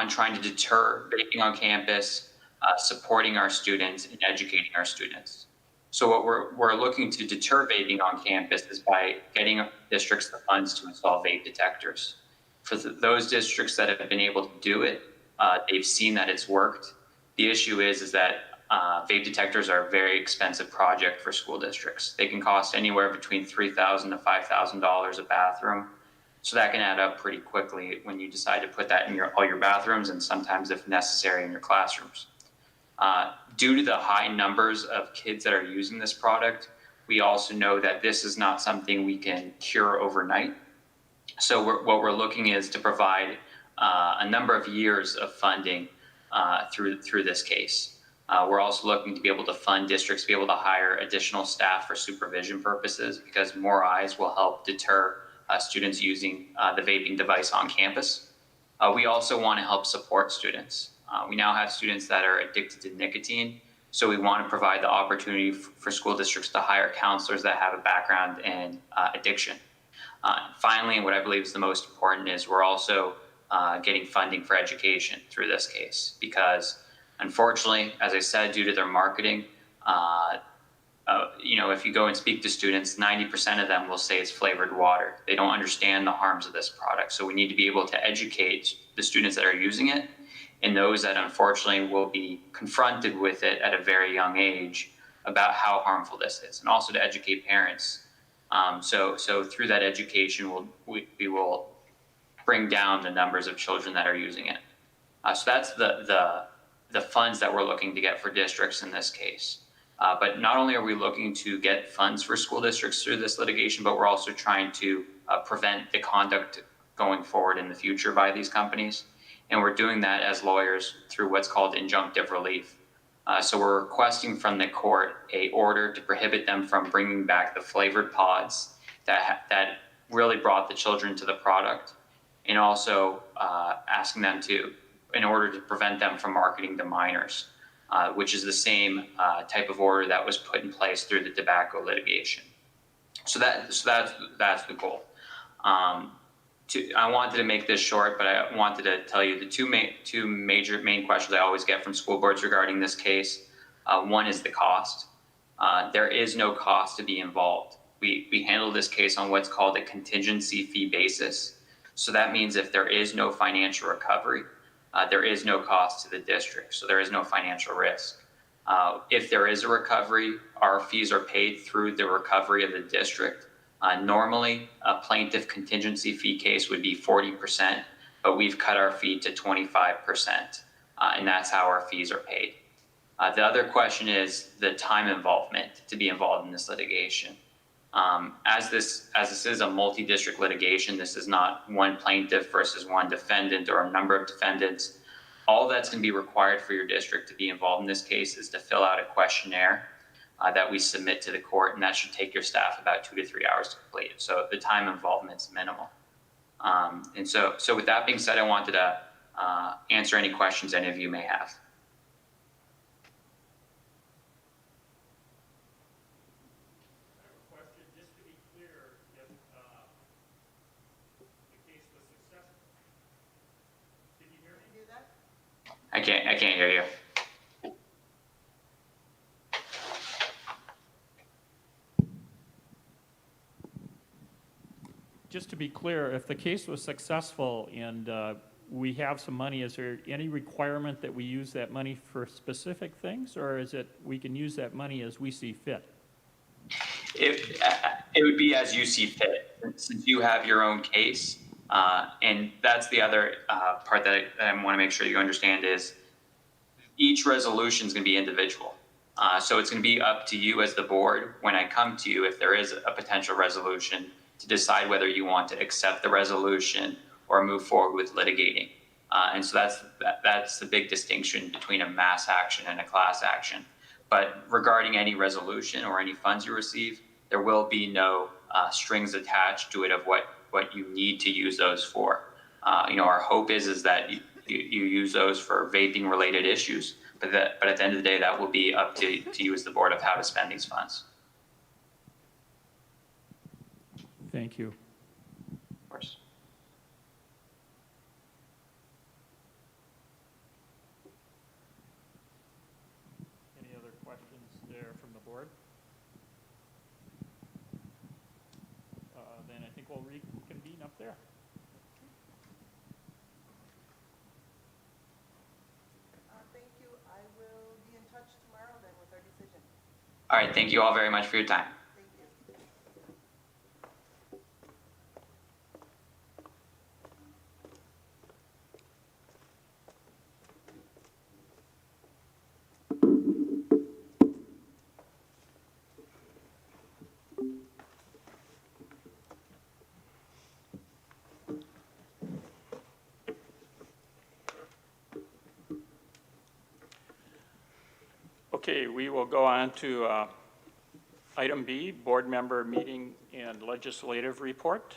trying to deter vaping on campus, supporting our students, and educating our students. So what we're looking to deter vaping on campus is by getting districts the funds to install vape detectors. For those districts that have been able to do it, they've seen that it's worked. The issue is that vape detectors are a very expensive project for school districts. They can cost anywhere between $3,000 to $5,000 a bathroom. So that can add up pretty quickly when you decide to put that in all your bathrooms, and sometimes, if necessary, in your classrooms. Due to the high numbers of kids that are using this product, we also know that this is not something we can cure overnight. So what we're looking is to provide a number of years of funding through this case. We're also looking to be able to fund districts, be able to hire additional staff for supervision purposes, because more eyes will help deter students using the vaping device on campus. We also want to help support students. We now have students that are addicted to nicotine, so we want to provide the opportunity for school districts to hire counselors that have a background in addiction. Finally, and what I believe is the most important, is we're also getting funding for education through this case, because unfortunately, as I said, due to their marketing, if you go and speak to students, 90% of them will say it's flavored water. They don't understand the harms of this product. So we need to be able to educate the students that are using it, and those that unfortunately will be confronted with it at a very young age about how harmful this is, and also to educate parents. So through that education, we will bring down the numbers of children that are using it. So that's the funds that we're looking to get for districts in this case. But not only are we looking to get funds for school districts through this litigation, but we're also trying to prevent the conduct going forward in the future by these companies. And we're doing that as lawyers through what's called injunctive relief. So we're requesting from the court a order to prohibit them from bringing back the flavored pods that really brought the children to the product, and also asking them in order to prevent them from marketing to minors, which is the same type of order that was put in place through the tobacco litigation. So that's the goal. I wanted to make this short, but I wanted to tell you the two main questions I always get from school boards regarding this case. One is the cost. There is no cost to be involved. we handle this case on what's called a contingency fee basis. So that means if there is no financial recovery, there is no cost to the district, so there is no financial risk. If there is a recovery, our fees are paid through the recovery of the district. Normally, a plaintiff contingency fee case would be 40%, but we've cut our fee to 25%, and that's how our fees are paid. The other question is the time involvement to be involved in this litigation. As this is a multi-district litigation, this is not one plaintiff versus one defendant or a number of defendants. All that's going to be required for your district to be involved in this case is to fill out a questionnaire that we submit to the court, and that should take your staff about 2 to 3 hours to complete. So the time involvement is minimal. And so with that being said, I wanted to answer any questions any of you may have. I can't hear you. Just to be clear, if the case was successful and we have some money, is there any requirement that we use that money for specific things, or is it we can use that money as we see fit? It would be as you see fit, since you have your own case. And that's the other part that I want to make sure you understand is each resolution is going to be individual. So it's going to be up to you as the board when I come to you, if there is a potential resolution, to decide whether you want to accept the resolution or move forward with litigating. And so that's the big distinction between a mass action and a class action. But regarding any resolution or any funds you receive, there will be no strings attached to it of what you need to use those for. Our hope is that you use those for vaping related issues, but at the end of the day, that will be up to you as the board of how to spend these funds. Thank you. Of course. Any other questions there from the board? Then I think we'll reconvene up there. Thank you. I will be in touch tomorrow then with our decision. All right, thank you all very much for your time. Thank you. Okay, we will go on to item B, board member meeting and legislative report.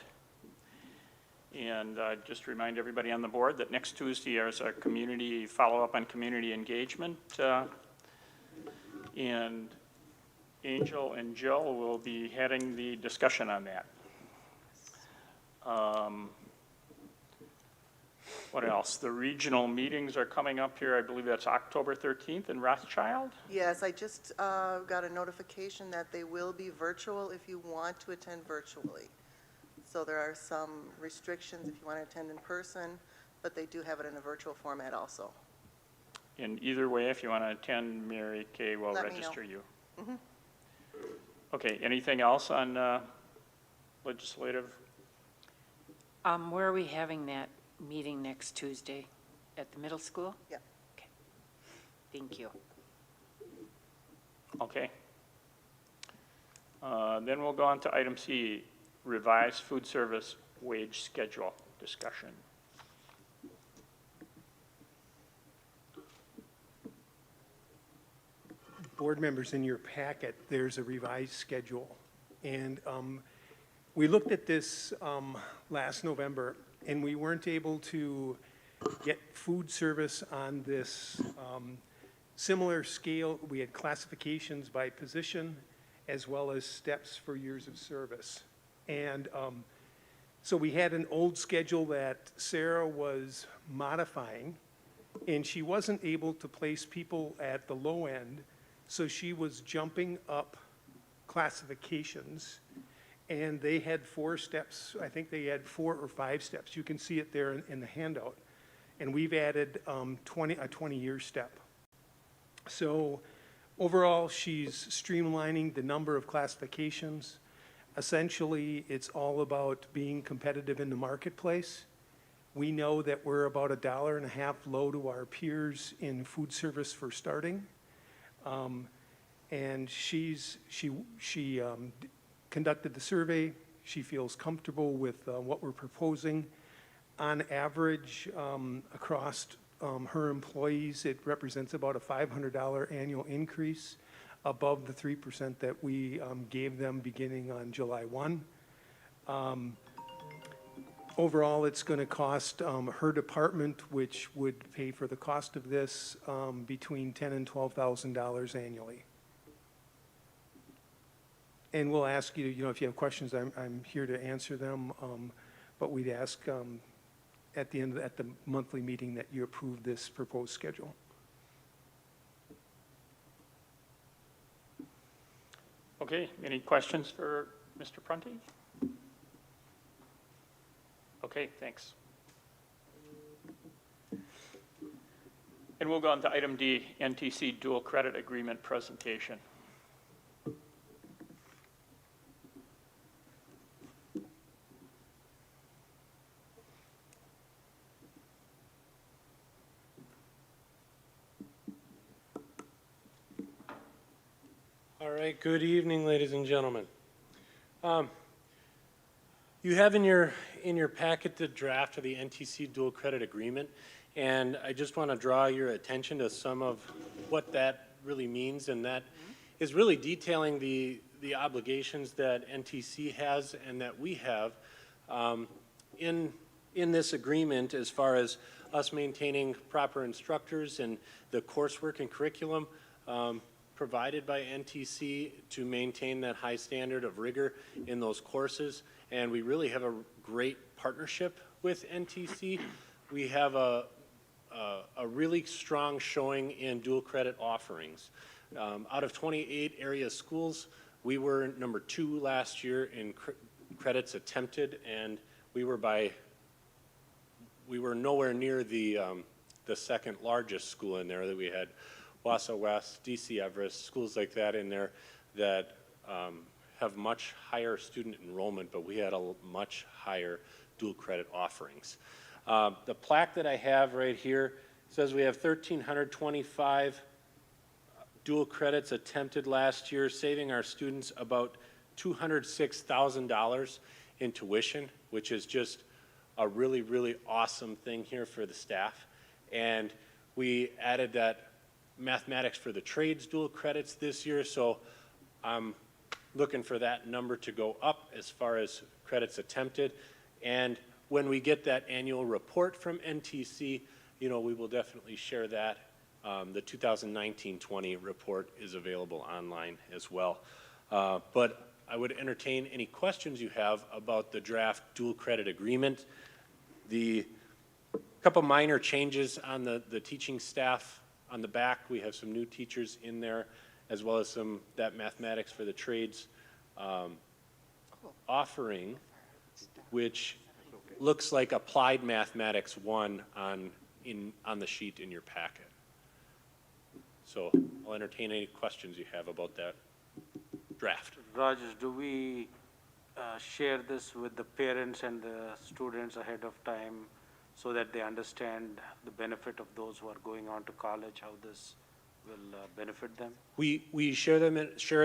And just remind everybody on the board that next Tuesday is a community follow-up on community engagement. And Angel and Jill will be heading the discussion on that. What else? The regional meetings are coming up here. I believe that's October 13th in Rothschild. Yes, I just got a notification that they will be virtual if you want to attend virtually. So there are some restrictions if you want to attend in person, but they do have it in a virtual format also. And either way, if you want to attend, Mary Kay will register you. Mm-hmm. Okay, anything else on legislative? Where are we having that meeting next Tuesday? At the middle school? Yeah. Okay. Thank you. Okay. Then we'll go on to item C, revised food service wage schedule discussion. Board members, in your packet, there's a revised schedule. And we looked at this last November, and we weren't able to get food service on this similar scale. We had classifications by position as well as steps for years of service. And so we had an old schedule that Sarah was modifying, and she wasn't able to place people at the low end, so she was jumping up classifications. and they had 4 steps. I think they had 4 or 5 steps. You can see it there in the handout. And we've added a 20-year step. So overall, she's streamlining the number of classifications. Essentially, it's all about being competitive in the marketplace. We know that we're about $1.50 low to our peers in food service for starting. And she conducted the survey. She feels comfortable with what we're proposing. On average, across her employees, it represents about a $500 annual increase above the 3% that we gave them beginning on July 1. Overall, it's going to cost her department, which would pay for the cost of this, between $10,000 and $12,000 annually. And we'll ask you, if you have questions, I'm here to answer them. But we'd ask at the monthly meeting that you approve this proposed schedule. Okay, any questions for Mr. Prunty? Okay, thanks. And we'll go on to item D, NTC dual credit agreement presentation. All right, good evening, ladies and gentlemen. You have in your packet the draft of the NTC dual credit agreement, and I just want to draw your attention to some of what that really means, and that is really detailing the obligations that NTC has and that we have in this agreement, as far as us maintaining proper instructors and the coursework and curriculum provided by NTC to maintain that high standard of rigor in those courses. And we really have a great partnership with NTC. We have a really strong showing in dual credit offerings. Out of 28 area schools, we were number 2 last year in credits attempted, and we were nowhere near the second largest school in there. That we had Wausau West, DC Everest, schools like that in there that have much higher student enrollment, but we had a much higher dual credit offerings. The plaque that I have right here says we have 1,325 dual credits attempted last year, saving our students about $206,000 in tuition, which is just a really, really awesome thing here for the staff. And we added that mathematics for the trades dual credits this year, so I'm looking for that number to go up as far as credits attempted. And when we get that annual report from NTC, we will definitely share that. The 2019-20 report is available online as well. But I would entertain any questions you have about the draft dual credit agreement. The couple minor changes on the teaching staff. On the back, we have some new teachers in there, as well as that mathematics for the trades offering, which looks like Applied Mathematics 1 on the sheet in your packet. So I'll entertain any questions you have about that draft. Rogers, do we share this with the parents and the students ahead of time so that they understand the benefit of those who are going on to college, how this will benefit them? We share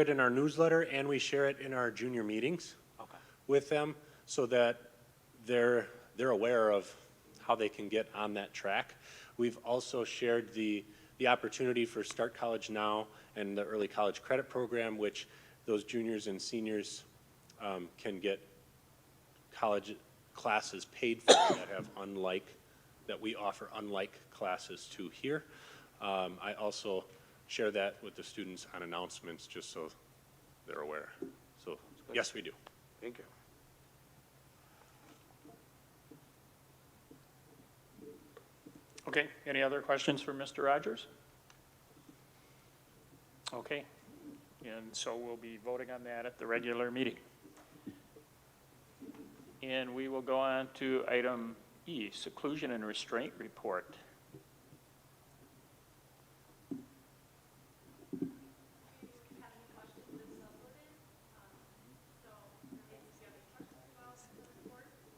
it in our newsletter, and we share it in our junior meetings with them, so that they're aware of how they can get on that track. We've also shared the opportunity for Start College Now and the Early College Credit Program, which those juniors and seniors can get college classes paid for that we offer unlike classes to here. I also share that with the students on announcements, just so they're aware. So yes, we do. Thank you. Okay, any other questions for Mr. Rogers? Okay, and so we'll be voting on that at the regular meeting. And we will go on to item E, seclusion and restraint report.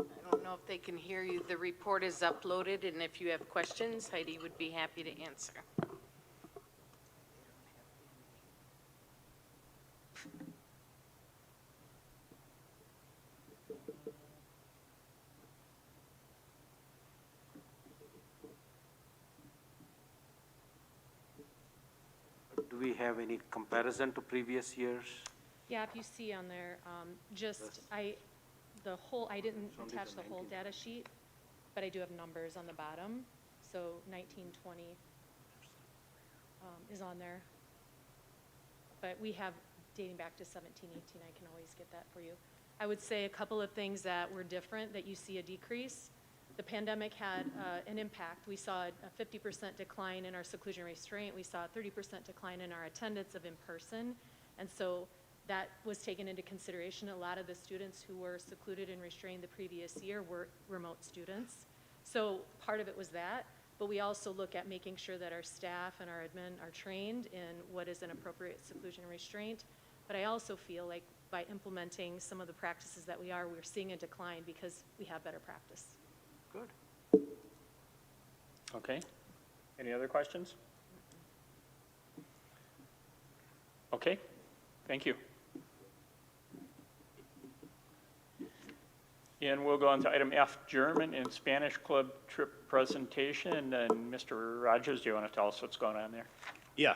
I don't know if they can hear you. The report is uploaded, and if you have questions, Heidi would be happy to answer. Do we have any comparison to previous years? Yeah, if you see on there, I didn't attach the whole data sheet, but I do have numbers on the bottom. So 1920 is on there. But we have dating back to 17, 18, I can always get that for you. I would say a couple of things that were different that you see a decrease. The pandemic had an impact. We saw a 50% decline in our seclusion restraint. We saw a 30% decline in our attendance of in-person. And so that was taken into consideration. A lot of the students who were secluded and restrained the previous year were remote students. So part of it was that, but we also look at making sure that our staff and our admin are trained in what is an appropriate seclusion and restraint. But I also feel like by implementing some of the practices that we're seeing a decline because we have better practice. Good. Okay. Any other questions? Okay. Thank you. And we'll go on to item F, German and Spanish Club trip presentation. And Mr. Rogers, do you want to tell us what's going on there? Yeah.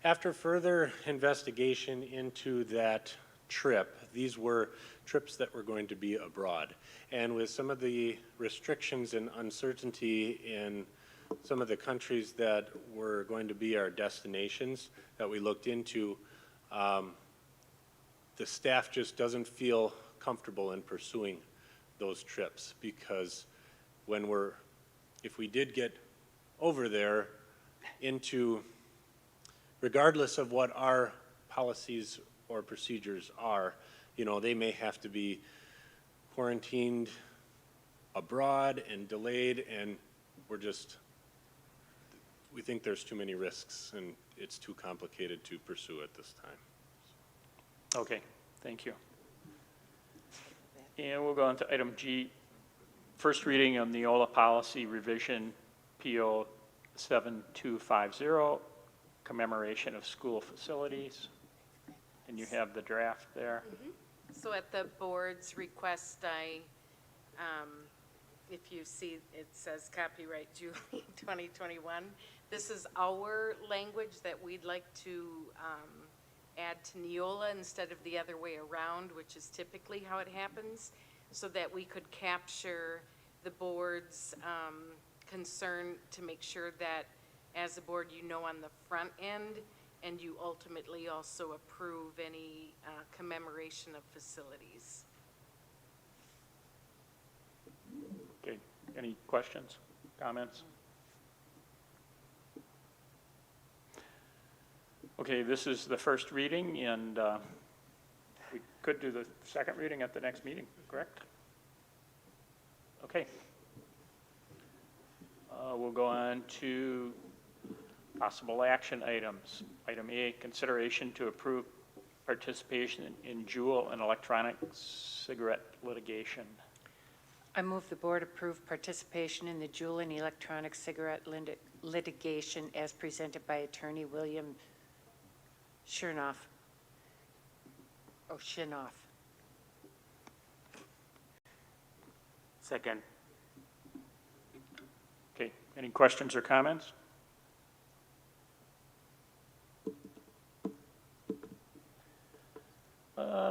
After further investigation into that trip, these were trips that were going to be abroad. And with some of the restrictions and uncertainty in some of the countries that were going to be our destinations that we looked into, the staff just doesn't feel comfortable in pursuing those trips because if we did get over there into, regardless of what our policies or procedures are, they may have to be quarantined abroad and delayed, and we think there's too many risks and it's too complicated to pursue at this time. Okay, thank you. And we'll go on to item G, first reading of Neola policy revision PO 7250, commemoration of school facilities. And you have the draft there. Mm-hmm. So at the board's request, if you see, it says copyright Julie 2021. This is our language that we'd like to add to Neola instead of the other way around, which is typically how it happens, so that we could capture the board's concern to make sure that as a board, on the front end, and you ultimately also approve any commemoration of facilities. Okay, any questions, comments? Okay, this is the first reading, and we could do the second reading at the next meeting, correct? Okay. We'll go on to possible action items. Item A, consideration to approve participation in Joule and electronic cigarette litigation. I move the board approve participation in the Joule and electronic cigarette litigation as presented by Attorney William Shinoff. Second. Okay, any questions or comments?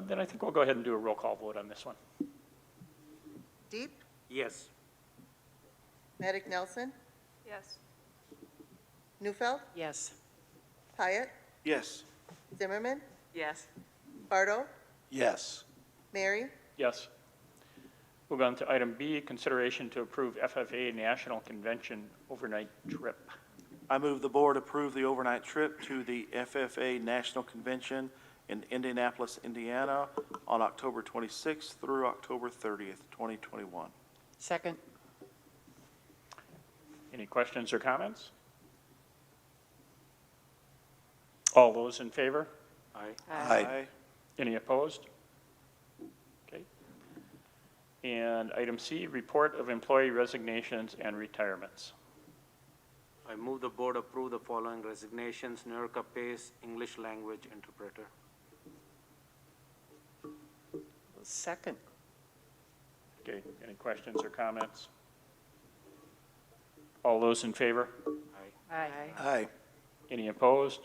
Then I think we'll go ahead and do a roll call vote on this one. Deep, Yes. Maddox Nelson, Yes. Neufeld, Yes. Hyatt, Yes. Zimmerman, Yes. Bardo, Yes. Mary, Yes. We'll go on to item B, consideration to approve FFA National Convention overnight trip. I move the board approve the overnight trip to the FFA National Convention in Indianapolis, Indiana, on October 26th through October 30th, 2021. Second. Any questions or comments? All those in favor? Aye. Aye. Any opposed? Okay. And item C, report of employee resignations and retirements. I move the board approve the following resignations: Nerka Pace, English language interpreter. Second. Okay, any questions or comments? All those in favor? Aye. Aye. Any opposed?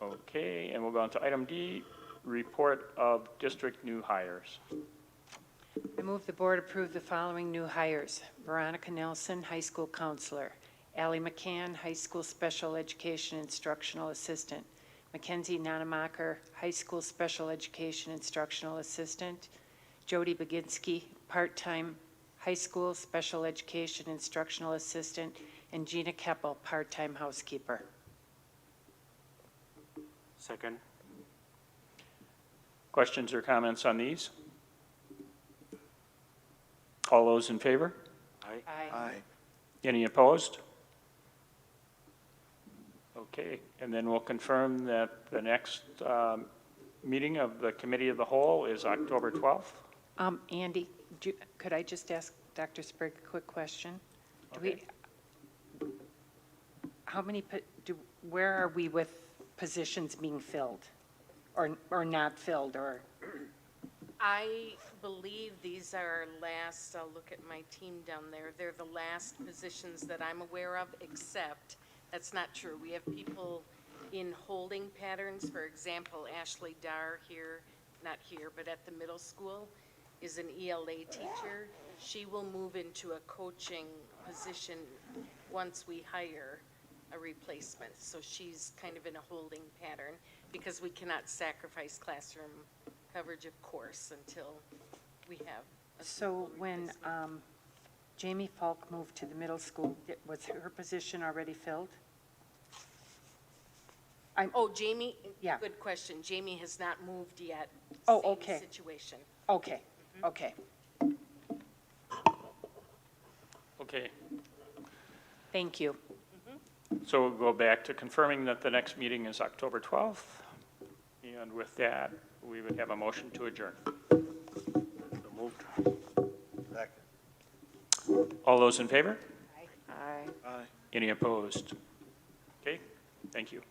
Okay, and we'll go on to item D, report of district new hires. I move the board approve the following new hires: Veronica Nelson, high school counselor; Allie McCann, high school special education instructional assistant; Mackenzie Nanamacher, high school special education instructional assistant; Jody Baginski, part-time high school special education instructional assistant; and Gina Keppel, part-time housekeeper. Second. Questions or comments on these? All those in favor? Aye. Aye. Any opposed? Okay, and then we'll confirm that the next meeting of the Committee of the Whole is October 12th. Andy, could I just ask Dr. Sprague a quick question? Okay. Where are we with positions being filled or not filled, or? I believe these are our last, I'll look at my team down there, they're the last positions that I'm aware of, except, that's not true. We have people in holding patterns. For example, Ashley Dar here, not here, but at the middle school, is an ELA teacher. She will move into a coaching position once we hire a replacement. So she's kind of in a holding pattern because we cannot sacrifice classroom coverage, of course, until we have a So when Jamie Falk moved to the middle school, was her position already filled? Oh, Jamie? Yeah. Good question. Jamie has not moved yet. Oh, Same okay. situation. Okay, okay. Okay, Thank you. so we'll go back to confirming that the next meeting is October 12th. And with that, we would have a motion to adjourn. So moved. Second. All those in favor? Aye. Aye. Any opposed? Okay, thank you.